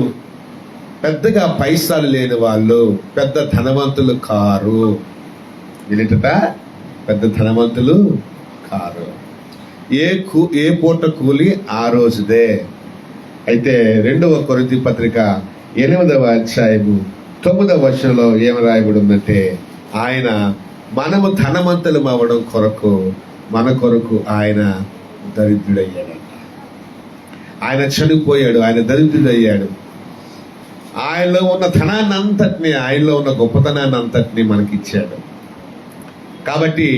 పెద్దగా పైసలు లేని వాళ్ళు, పెద్ద ధనవంతులు కారు. వీళ్ళట పెద్ద ధనవంతులు కారు. ఏ పూట కూలి ఆ రోజుదే. అయితే 2వ కొరింథీ పత్రిక 8వ అధ్యాయము 9వ వచనంలో ఏం రాయబడి ఉందంటే, ఆయన మనము ధనవంతులం అవ్వడం కొరకు మన కొరకు ఆయన దరిద్రుడయ్యాడు. ఆయన చనిపోయాడు, ఆయన దరిద్రుడయ్యాడు. ఆయనలో ఉన్న ధనాన్ని అంతటినీ, ఆయనలో ఉన్న గొప్పతనాన్ని అంతటినీ మనకి ఇచ్చాడు. కాబట్టి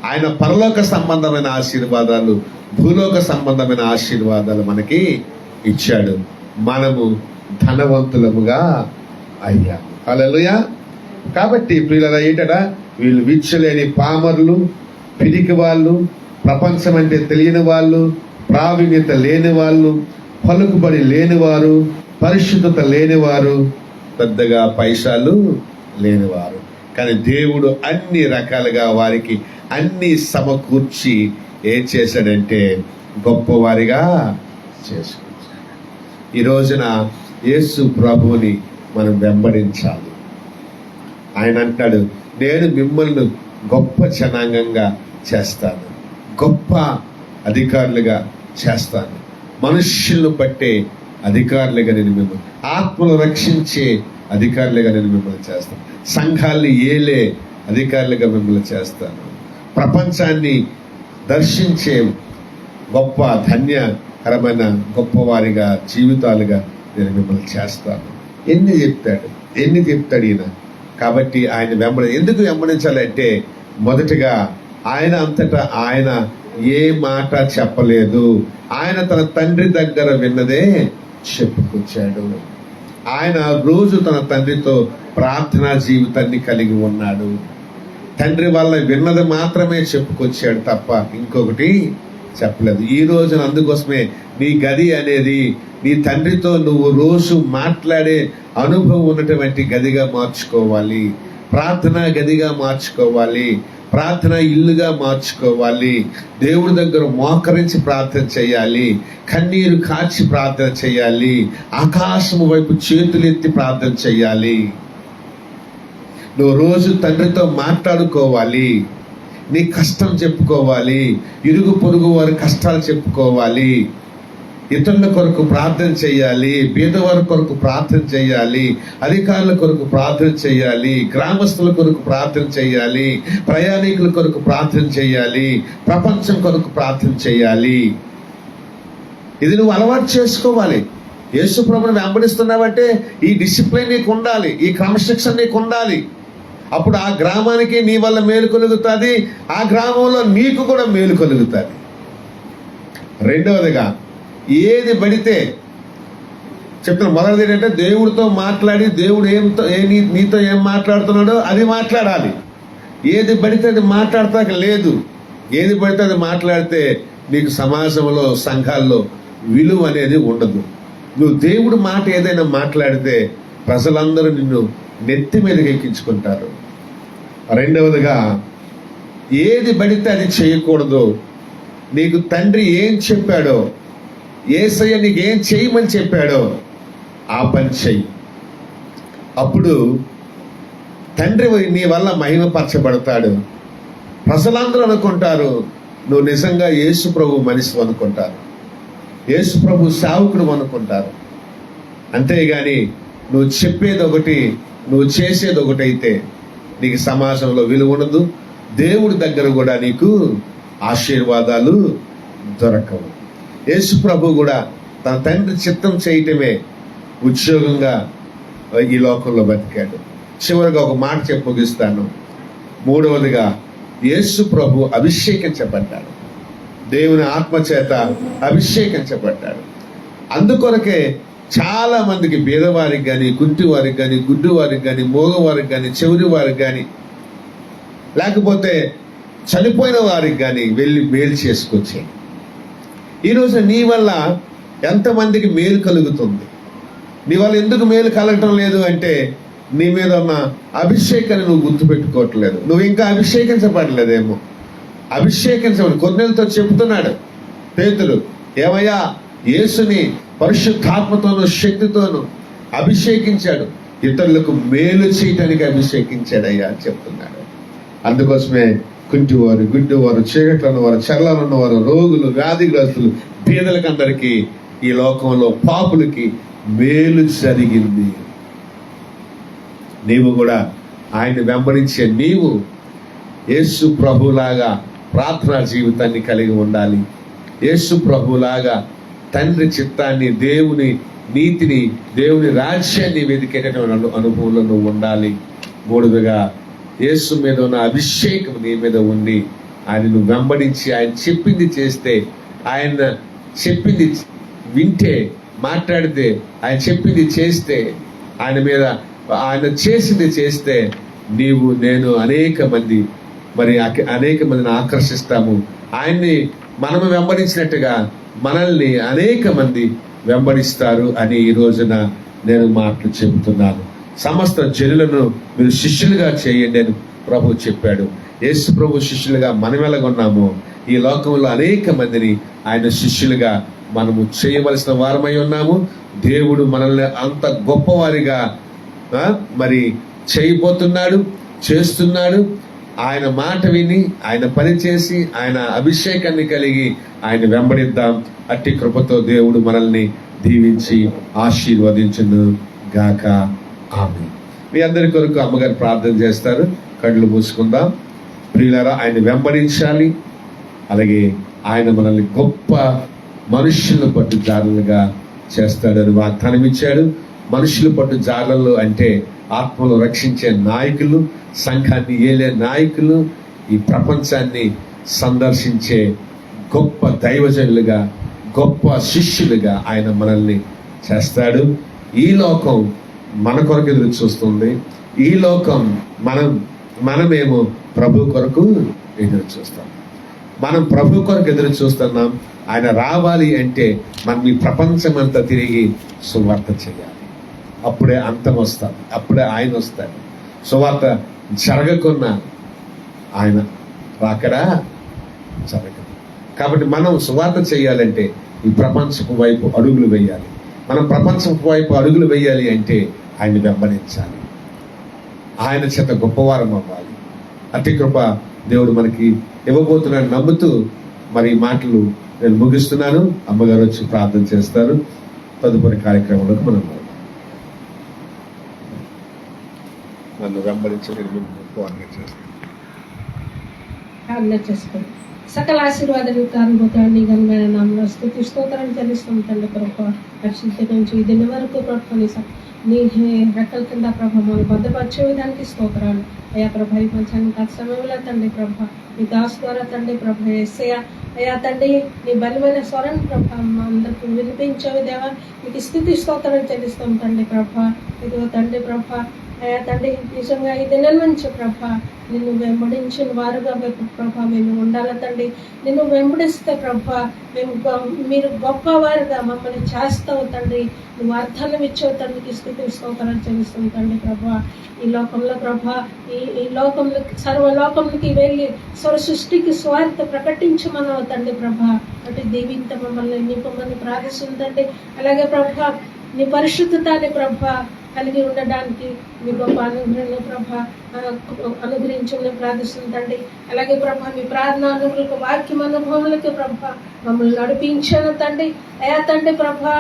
ఆయన పరలోక సంబంధమైన ఆశీర్వాదాలు, భూలోక సంబంధమైన ఆశీర్వాదాలు మనకి ఇచ్చాడు. మనము ధనవంతులముగా అయ్యాము. హల్లెలూయా. కాబట్టి ప్రియులారా, ఏంటట వీళ్ళు విచ్చలేని పామరులు, పిరికి వాళ్ళు, ప్రపంచం అంటే తెలియని వాళ్ళు, ప్రావీణ్యత లేని వాళ్ళు, పలుకుబడి లేనివారు, పరిశుద్ధత లేనివారు, పెద్దగా పైసలు లేనివారు. కానీ దేవుడు అన్ని రకాలుగా వారికి అన్ని సమకూర్చి ఏం చేశాడంటే గొప్పవారిగా చేసుకుంటాడు. ఈ రోజున యేసు ప్రభువుని మనం వెంబడించాలి. ఆయన అంటాడు, నేను మిమ్మల్ని గొప్ప జనాంగంగా చేస్తాను, గొప్ప అధికారులుగా చేస్తాను, మనుష్యులను పట్టే అధికారులుగా నేను మిమ్మల్ని, ఆత్మను రక్షించే అధికారులుగా నేను మిమ్మల్ని చేస్తాను, సంఘాన్ని ఏలే అధికారులుగా మిమ్మల్ని చేస్తాను. ప్రపంచాన్ని దర్శించే గొప్ప ధన్యకరమైన గొప్పవారిగా జీవితాలుగా నేను మిమ్మల్ని చేస్తాను. ఎన్ని చెప్తాడు ఈయన. కాబట్టి ఆయన ఎందుకు వెంబడించాలంటే, మొదటిగా ఆయన అంతటా ఆయన ఏ మాట చెప్పలేదు. ఆయన తన తండ్రి దగ్గర విన్నదే చెప్పుకొచ్చాడు. ఆయన రోజు తన తండ్రితో ప్రార్థనా జీవితాన్ని కలిగి ఉన్నాడు. తండ్రి వల్ల విన్నది మాత్రమే చెప్పుకొచ్చాడు తప్ప ఇంకొకటి చెప్పలేదు. ఈ రోజున అందుకోసమే నీ గది అనేది నీ తండ్రితో నువ్వు రోజు మాట్లాడే అనుభవం ఉన్నటువంటి గదిగా మార్చుకోవాలి. ప్రార్థనా గదిగా మార్చుకోవాలి. ప్రార్థన ఇల్లుగా మార్చుకోవాలి. దేవుడి దగ్గర మోకరించి ప్రార్థన చేయాలి. కన్నీరు కార్చి ప్రార్థన చేయాలి. ఆకాశము వైపు చేతులెత్తి ప్రార్థన చేయాలి. నువ్వు రోజు తండ్రితో మాట్లాడుకోవాలి. నీ కష్టం చెప్పుకోవాలి. ఇరుగు పొరుగు వారి కష్టాలు చెప్పుకోవాలి. ఇతరుల కొరకు ప్రార్థన చేయాలి. పేదవారి కొరకు ప్రార్థన చేయాలి. అధికారుల కొరకు ప్రార్థన చేయాలి. గ్రామస్తుల కొరకు ప్రార్థన చేయాలి. ప్రయాణికుల కొరకు ప్రార్థన చేయాలి. ప్రపంచం కొరకు ప్రార్థన చేయాలి. ఇది నువ్వు అలవాటు చేసుకోవాలి. యేసు ప్రభువుని వెంబడిస్తున్నావంటే ఈ డిసిప్లిన్ నీకు ఉండాలి. ఈ క్రమశిక్షణ నీకు ఉండాలి. అప్పుడు ఆ గ్రామానికి నీ వల్ల మేలు కలుగుతుంది. ఆ గ్రామంలో నీకు కూడా మేలు కలుగుతుంది. రెండవదిగా, ఏది పడితే చెప్తున్నా, మొదటిది ఏంటంటే దేవుడితో మాట్లాడి దేవుడు నీతో ఏం మాట్లాడుతున్నాడో అది మాట్లాడాలి. ఏది పడితే అది మాట్లాడతాక లేదు. ఏది పడితే అది మాట్లాడితే నీకు సమాజంలో సంఘాల్లో విలువ అనేది ఉండదు. నువ్వు దేవుడి మాట ఏదైనా మాట్లాడితే ప్రజలందరూ నిన్ను నెత్తి మీదకి ఎక్కించుకుంటారు. రెండవదిగా, ఏది పడితే అది చేయకూడదు. నీకు తండ్రి ఏం చెప్పాడో, యేసయ్య నీకు ఏం చేయమని చెప్పాడో ఆ పని చెయ్యి. అప్పుడు తండ్రి నీ వల్ల మహిమపరచబడతాడు. ప్రజలందరూ అనుకుంటారు నువ్వు నిజంగా యేసు ప్రభు మనిషి అనుకుంటారు. యేసు ప్రభు సేవకుడు అనుకుంటారు. అంతేగాని నువ్వు చెప్పేది ఒకటి, నువ్వు చేసేది ఒకటి అయితే నీకు సమాజంలో విలువ ఉండదు. దేవుడి దగ్గర కూడా నీకు ఆశీర్వాదాలు దొరకవు. యేసు ప్రభు కూడా తన తండ్రి చిత్తం చేయటమే ఉద్యోగంగా ఈ లోకంలో బతికాడు. చివరిగా ఒక మాట చెప్పి ముగిస్తాను. మూడవదిగా, యేసు ప్రభు అభిషేకించబడ్డాడు. దేవుని ఆత్మచేత అభిషేకించబడ్డాడు. అందుకొరకే చాలా మందికి బీదవారికి కానీ, కుంటి వారికి కానీ, గుడ్డు వారికి కానీ, మోగవారికి కానీ, చెవిరి వారికి కానీ, లేకపోతే చనిపోయిన వారికి కానీ వెళ్ళి మేలు చేసుకొచ్చాయి. ఈరోజు నీ వల్ల ఎంతమందికి మేలు కలుగుతుంది? నీ వల్ల ఎందుకు మేలు కలగటం లేదు అంటే నీ మీద ఉన్న అభిషేకాన్ని నువ్వు గుర్తుపెట్టుకోవట్లేదు. నువ్వు ఇంకా అభిషేకించబడలేదేమో. అభిషేకించబడి కొన్నేళ్ళతో చెబుతున్నాడు పేతురు, ఏమయ్యా, యేసుని పరిశుద్ధాత్మతోనూ శక్తితోనూ అభిషేకించాడు, ఇతరులకు మేలు చేయటానికి అభిషేకించాడయ్యా అని చెప్తున్నాడు. అందుకోసమే కుంటివారు, గుడ్డివారు, చీకట్లో ఉన్నవారు, చెరలలో ఉన్నవారు, రోగులు, వ్యాధిగ్రస్తులు, పేదలకు అందరికీ ఈ లోకంలో పాపులకి మేలు జరిగింది. నీవు కూడా ఆయన వెంబడించే నీవు యేసు ప్రభులాగా ప్రార్థనా జీవితాన్ని కలిగి ఉండాలి. యేసు ప్రభులాగా తండ్రి చిత్తాన్ని, దేవుని నీతిని, దేవుని రాజ్యాన్ని వెతికేటటువంటి అనుభవంలో నువ్వు ఉండాలి. మూడవదిగా, యేసు మీద ఉన్న అభిషేకం నీ మీద ఉండి ఆయన నువ్వు వెంబడించి ఆయన చెప్పింది చేస్తే, ఆయన చెప్పింది వింటే, మాట్లాడితే, ఆయన చెప్పింది చేస్తే, ఆయన మీద ఆయన చేసింది చేస్తే నీవు నేను అనేక మందిని ఆకర్షిస్తాము. ఆయన్ని మనము వెంబడించినట్టుగా మనల్ని అనేక మంది వెంబడిస్తారు అని ఈ రోజున నేను మాటలు చెబుతున్నాను. సమస్త జనులను మీరు శిష్యులుగా చేయండి అని ప్రభు చెప్పాడు. యేసు ప్రభు శిష్యులుగా మనం ఎలాగున్నామో ఈ లోకంలో అనేక మందిని ఆయన శిష్యులుగా మనము చేయవలసిన వారమై ఉన్నాము. దేవుడు మనల్ని అంత గొప్పవారిగా మరి చేయబోతున్నాడు, చేస్తున్నాడు. ఆయన మాట విని, ఆయన పని చేసి, ఆయన అభిషేకాన్ని కలిగి ఆయన వెంబడిద్దాం. అట్టి కృపతో దేవుడు మనల్ని దీవించి ఆశీర్వదించును గాక. ఆమేన్. మీ అందరి కొరకు అమ్మగారు ప్రార్థన చేస్తారు. కళ్ళు మూసుకుందాం. ప్రియులారా, ఆయన వెంబడించాలి. అలాగే ఆయన మనల్ని గొప్ప మనుష్యుల పట్టు జారులుగా చేస్తాడని వాగ్దానం ఇచ్చాడు. మనుషుల పట్టు జాలలు అంటే ఆత్మలు రక్షించే నాయకులు, సంఘాన్ని ఏలే నాయకులు, ఈ ప్రపంచాన్ని సందర్శించే గొప్ప దైవజనులుగా, గొప్ప శిష్యులుగా ఆయన మనల్ని చేస్తాడు. ఈ లోకం మన కొరకు ఎదురు చూస్తుంది. ఈ లోకం మనమేమో ప్రభు కొరకు ఎదురు చూస్తాం. మనం ప్రభు కొరకు ఎదురు చూస్తున్నాం. ఆయన రావాలి అంటే మనం ఈ ప్రపంచం అంతా తిరిగి సువార్త చేయాలి. అప్పుడే అంతం వస్తుంది, అప్పుడే ఆయన వస్తాడు. సువార్త జరగకున్నా ఆయన రాకడా జరగదు. కాబట్టి మనం సువార్త చేయాలంటే ఈ ప్రపంచపు వైపు అడుగులు వేయాలి. మనం ప్రపంచపు వైపు అడుగులు వేయాలి అంటే ఆయన్ని వెంబడించాలి. ఆయన చేత గొప్పవారం అవ్వాలి. అతి కృప దేవుడు మనకి ఇవ్వబోతున్నాడు నమ్ముతూ మరి ఈ మాటలు నేను ముగిస్తున్నాను. అమ్మగారు వచ్చి ప్రార్థన చేస్తారు. తదుపరి కార్యక్రమంలోకి మనం నన్ను వెంబడించి చేసుకోండి. సకల ఆశీర్వాదాలు కారణపోతాన్ని ఘనమైన నామములో స్తుతి స్తోత్రం చెల్లిస్తాం తండ్రి. ప్రభా రక్షిత నుంచి దీని వరకు ప్రభా నీ రెక్కల కింద ప్రభా మనం భద్రపరిచే విధానికి స్తోత్రాలు అయ్యా. ప్రభా ఈ పంచాంగ సమయంలో తండ్రి ప్రభా నీ దాస్ ద్వారా తండ్రి ప్రభా యేసయ్యా అయ్యా తండ్రి నీ బలమైన స్వరం ప్రభా మా అందరికి వినిపించేవి దేవా. నీకు స్థితి స్తోత్రం చెల్లిస్తాం తండ్రి ప్రభా. ఇదిగో తండ్రి ప్రభా అయ్యా తండ్రి నిజంగా ఈ దినం నుంచి ప్రభా నిన్ను వెంబడించిన వారుగా ప్రభా మేము ఉండాలి తండ్రి. నిన్ను వెంబడిస్తే ప్రభా మీరు గొప్పవారుగా మమ్మల్ని చేస్తావు తండ్రి. నువ్వు అర్థాన్ని ఇచ్చావు తండ్రికి స్థితి స్తోత్రాలు చెల్లిస్తాం తండ్రి ప్రభా. ఈ లోకంలో ప్రభా ఈ లోకంలో సర్వలోకంలోకి వెళ్ళి సర్వ సృష్టికి స్వార్థ ప్రకటించమన్నావు తండ్రి ప్రభా. అంటే దీవింత మమ్మల్ని నింపమని ప్రార్థిస్తుందండి. అలాగే ప్రభా నీ పరిశుద్ధతాన్ని ప్రభా కలిగి ఉండడానికి మీ గొప్ప అనుగ్రహంలో ప్రభా అనుగ్రహించమని ప్రార్థిస్తుందండి. అలాగే ప్రభా మీ ప్రార్థన అనుభవాలకు వాక్యం అనుభవములకి ప్రభా మమ్మల్ని నడిపించాను తండ్రి. అయా తండ్రి ప్రభా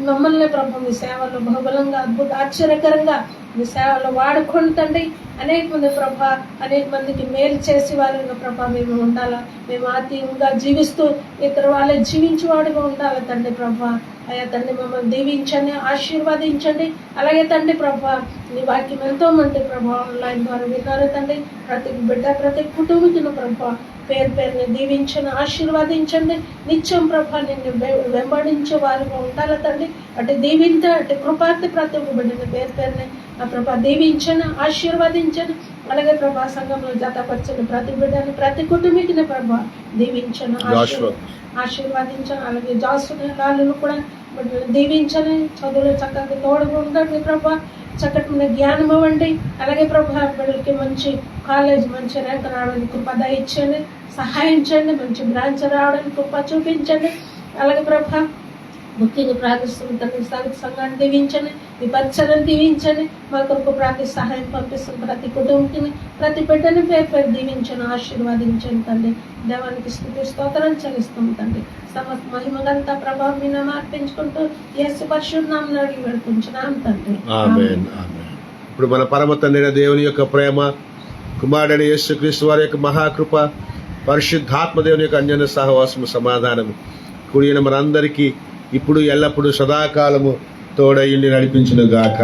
మమ్మల్ని ప్రభా మీ సేవలో బహుబలంగా అద్భుత ఆశ్చర్యకరంగా మీ సేవలో వాడుకోండి తండ్రి. అనేక మంది ప్రభా అనేక మందికి మేలు చేసి వాళ్ళగా ప్రభా మేము ఉండాలా. మేము ఆత్మీయంగా జీవిస్తూ ఇతర వాళ్ళే జీవించేవాడుగా ఉండాలి తండ్రి ప్రభా. అయ్యా తండ్రి మమ్మల్ని దీవించండి, ఆశీర్వదించండి. అలాగే తండ్రి ప్రభా నీ వాక్యం ఎంతో మంది ప్రభా ఆన్లైన్ ద్వారా విన్నారు తండ్రి. ప్రతి బిడ్డ ప్రతి కుటుంబీకును ప్రభా పేరు పేరుని దీవించండి, ఆశీర్వదించండి. నిత్యం ప్రభా నిన్ను వెంబడించే వారుగా ఉండాలి తండ్రి. అటు దీవింత అటు కృపార్తి ప్రతి ఒక్క బిడ్డని పేరు పేరుని ఆ ప్రభా దీవించండి, ఆశీర్వదించండి. అలాగే ప్రభా సంఘంలో జతపరచండి ప్రతి బిడ్డని ప్రతి కుటుంబీకుని ప్రభా దీవించండి, ఆశీర్వదించండి. అలాగే జాసులు కూడా దీవించండి. చదువులు చక్కగా తోడుగా ఉండండి ప్రభా. చక్కటి జ్ఞానం ఇవ్వండి. అలాగే ప్రభా బిడ్డలకి మంచి కాలేజ్ మంచి ర్యాంక్ రావడానికి కృప దయచేయండి, సహాయం చేయండి. మంచి బ్రాంచ్ రావడానికి కృప చూపించండి. అలాగే ప్రభా ముఖ్యంగా ప్రార్థిస్తున్న తండ్రి సంఘాన్ని దీవించండి, మీ పరిచయాన్ని దీవించండి. మా కొరకు ప్రార్థి సహాయం పంపిస్తున్న ప్రతి కుటుంబాన్ని ప్రతి బిడ్డని పేరు పేరు దీవించండి, ఆశీర్వదించండి తండ్రి. దేవానికి స్తుతి స్తోత్రం చెల్లిస్తాం తండ్రి. సమస్త మహిమగంత ప్రభావం మీద మార్పించుకుంటూ యేసు పరిశుద్ధ నామమున అడిగి వేడుకుంటున్నాం తండ్రి. ఆమేన్, ఆమేన్. ఇప్పుడు మన పరమ తండ్రి దేవుని యొక్క ప్రేమ, కుమారుడైన యేసుక్రీస్తు వారి యొక్క మహాకృప, పరిశుద్ధాత్మ దేవుని యొక్క అన్యోన్య సహవాసము సమాధానము కూడిన మనందరికీ ఇప్పుడు ఎల్లప్పుడు సదాకాలము తోడయుండి నడిపించును గాక.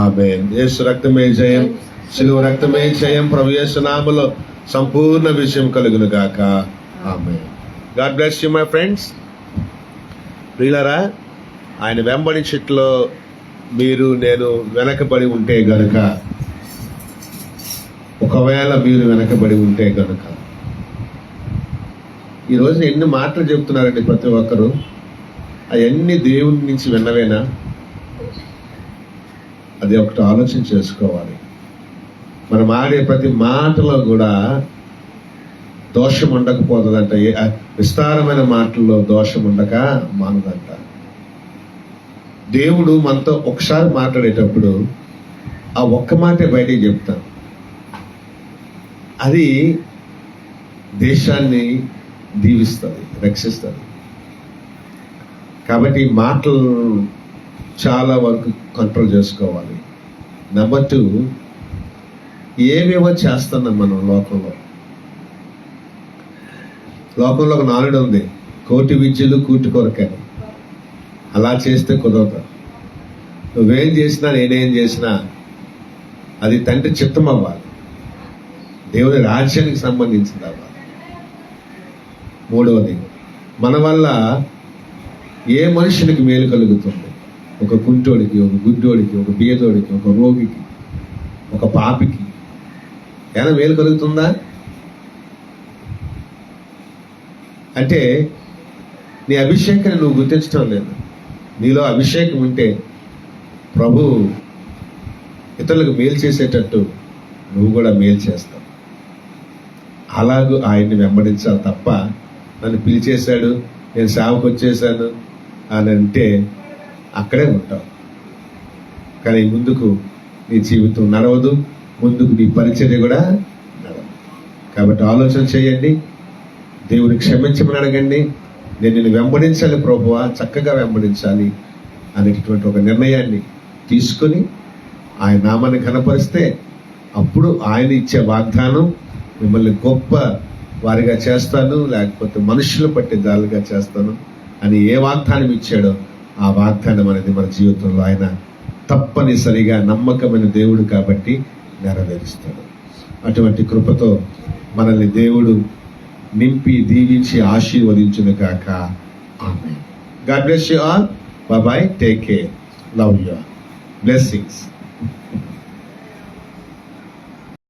ఆమేన్. యేసు రక్తమే జయం, శిలువ రక్తమే జయం. ప్రభు యేసు నామములో సంపూర్ణ విజయం కలుగును గాక. ఆమేన్. God bless you my friends. ప్రియులారా, ఆయన వెంబడించట్లో మీరు నేను వెనకబడి ఉంటే గనుక, ఒకవేళ మీరు వెనకబడి ఉంటే గనుక, ఈరోజు ఎన్ని మాటలు చెబుతున్నారండి ప్రతి ఒక్కరు. అవన్నీ దేవుని నుంచి విన్నవేనా? అది ఒకటి ఆలోచన చేసుకోవాలి. మనం ఆడే ప్రతి మాటలో కూడా దోషం ఉండకపోతుందంట. విస్తారమైన మాటల్లో దోషం ఉండక మానదంట. దేవుడు మనతో ఒకసారి మాట్లాడేటప్పుడు ఆ ఒక్క మాటే బయటికి చెప్తాం. అది దేశాన్ని దీవిస్తుంది, రక్షిస్తుంది. కాబట్టి మాటలు చాలా వరకు కంట్రోల్ చేసుకోవాలి. నెంబర్ 2, ఏవేవో చేస్తున్నాం మనం లోకంలో. లోకంలో ఒక నానుడు ఉంది, కోటి విద్యలు కూటి కొరకని. అలా చేస్తే కుదరదు. నువ్వేం చేసినా నేనేం చేసినా అది తండ్రి చిత్తం అవ్వాలి, దేవుని రాజ్యానికి సంబంధించింది అవ్వాలి. మూడవది, మన వల్ల ఏ మనుషునికి మేలు కలుగుతుంది? ఒక కుంటోడికి, ఒక గుడ్డోడికి, ఒక బీదోడికి, ఒక రోగికి, ఒక పాపికి ఏమైనా మేలు కలుగుతుందా? అంటే నీ అభిషేకాన్ని నువ్వు గుర్తించడం లేదు. నీలో అభిషేకం ఉంటే ప్రభు ఇతరులకు మేలు చేసేటట్టు నువ్వు కూడా మేలు చేస్తావు. అలాగూ ఆయన్ని వెంబడించాలి తప్ప నన్ను పిలిచేశాడు, నేను సేవకు వచ్చేసాను అని అంటే అక్కడే ఉంటావు. కానీ ముందుకు నీ జీవితం నడవదు, ముందుకు నీ పరిచర్య కూడా నడవదు. కాబట్టి ఆలోచన చేయండి, దేవుని క్షమించమని అడగండి. నేను నిన్ను వెంబడించాలి ప్రభువా, చక్కగా వెంబడించాలి అనేటటువంటి ఒక నిర్ణయాన్ని తీసుకొని ఆయన నామాన్ని ఘనపరిస్తే అప్పుడు ఆయన ఇచ్చే వాగ్దానం మిమ్మల్ని గొప్ప వారిగా చేస్తాను, లేకపోతే మనుషులు పట్టే దారులుగా చేస్తాను అని ఏ వాగ్దానం ఇచ్చాడో ఆ వాగ్దానం అనేది మన జీవితంలో ఆయన తప్పనిసరిగా నమ్మకమైన దేవుడు కాబట్టి నెరవేరుస్తాడు. అటువంటి కృపతో మనల్ని దేవుడు నింపి దీవించి ఆశీర్వదించును గాక. ఆమేన్. God bless you all. Bye bye. Take care. Love you all. Blessings.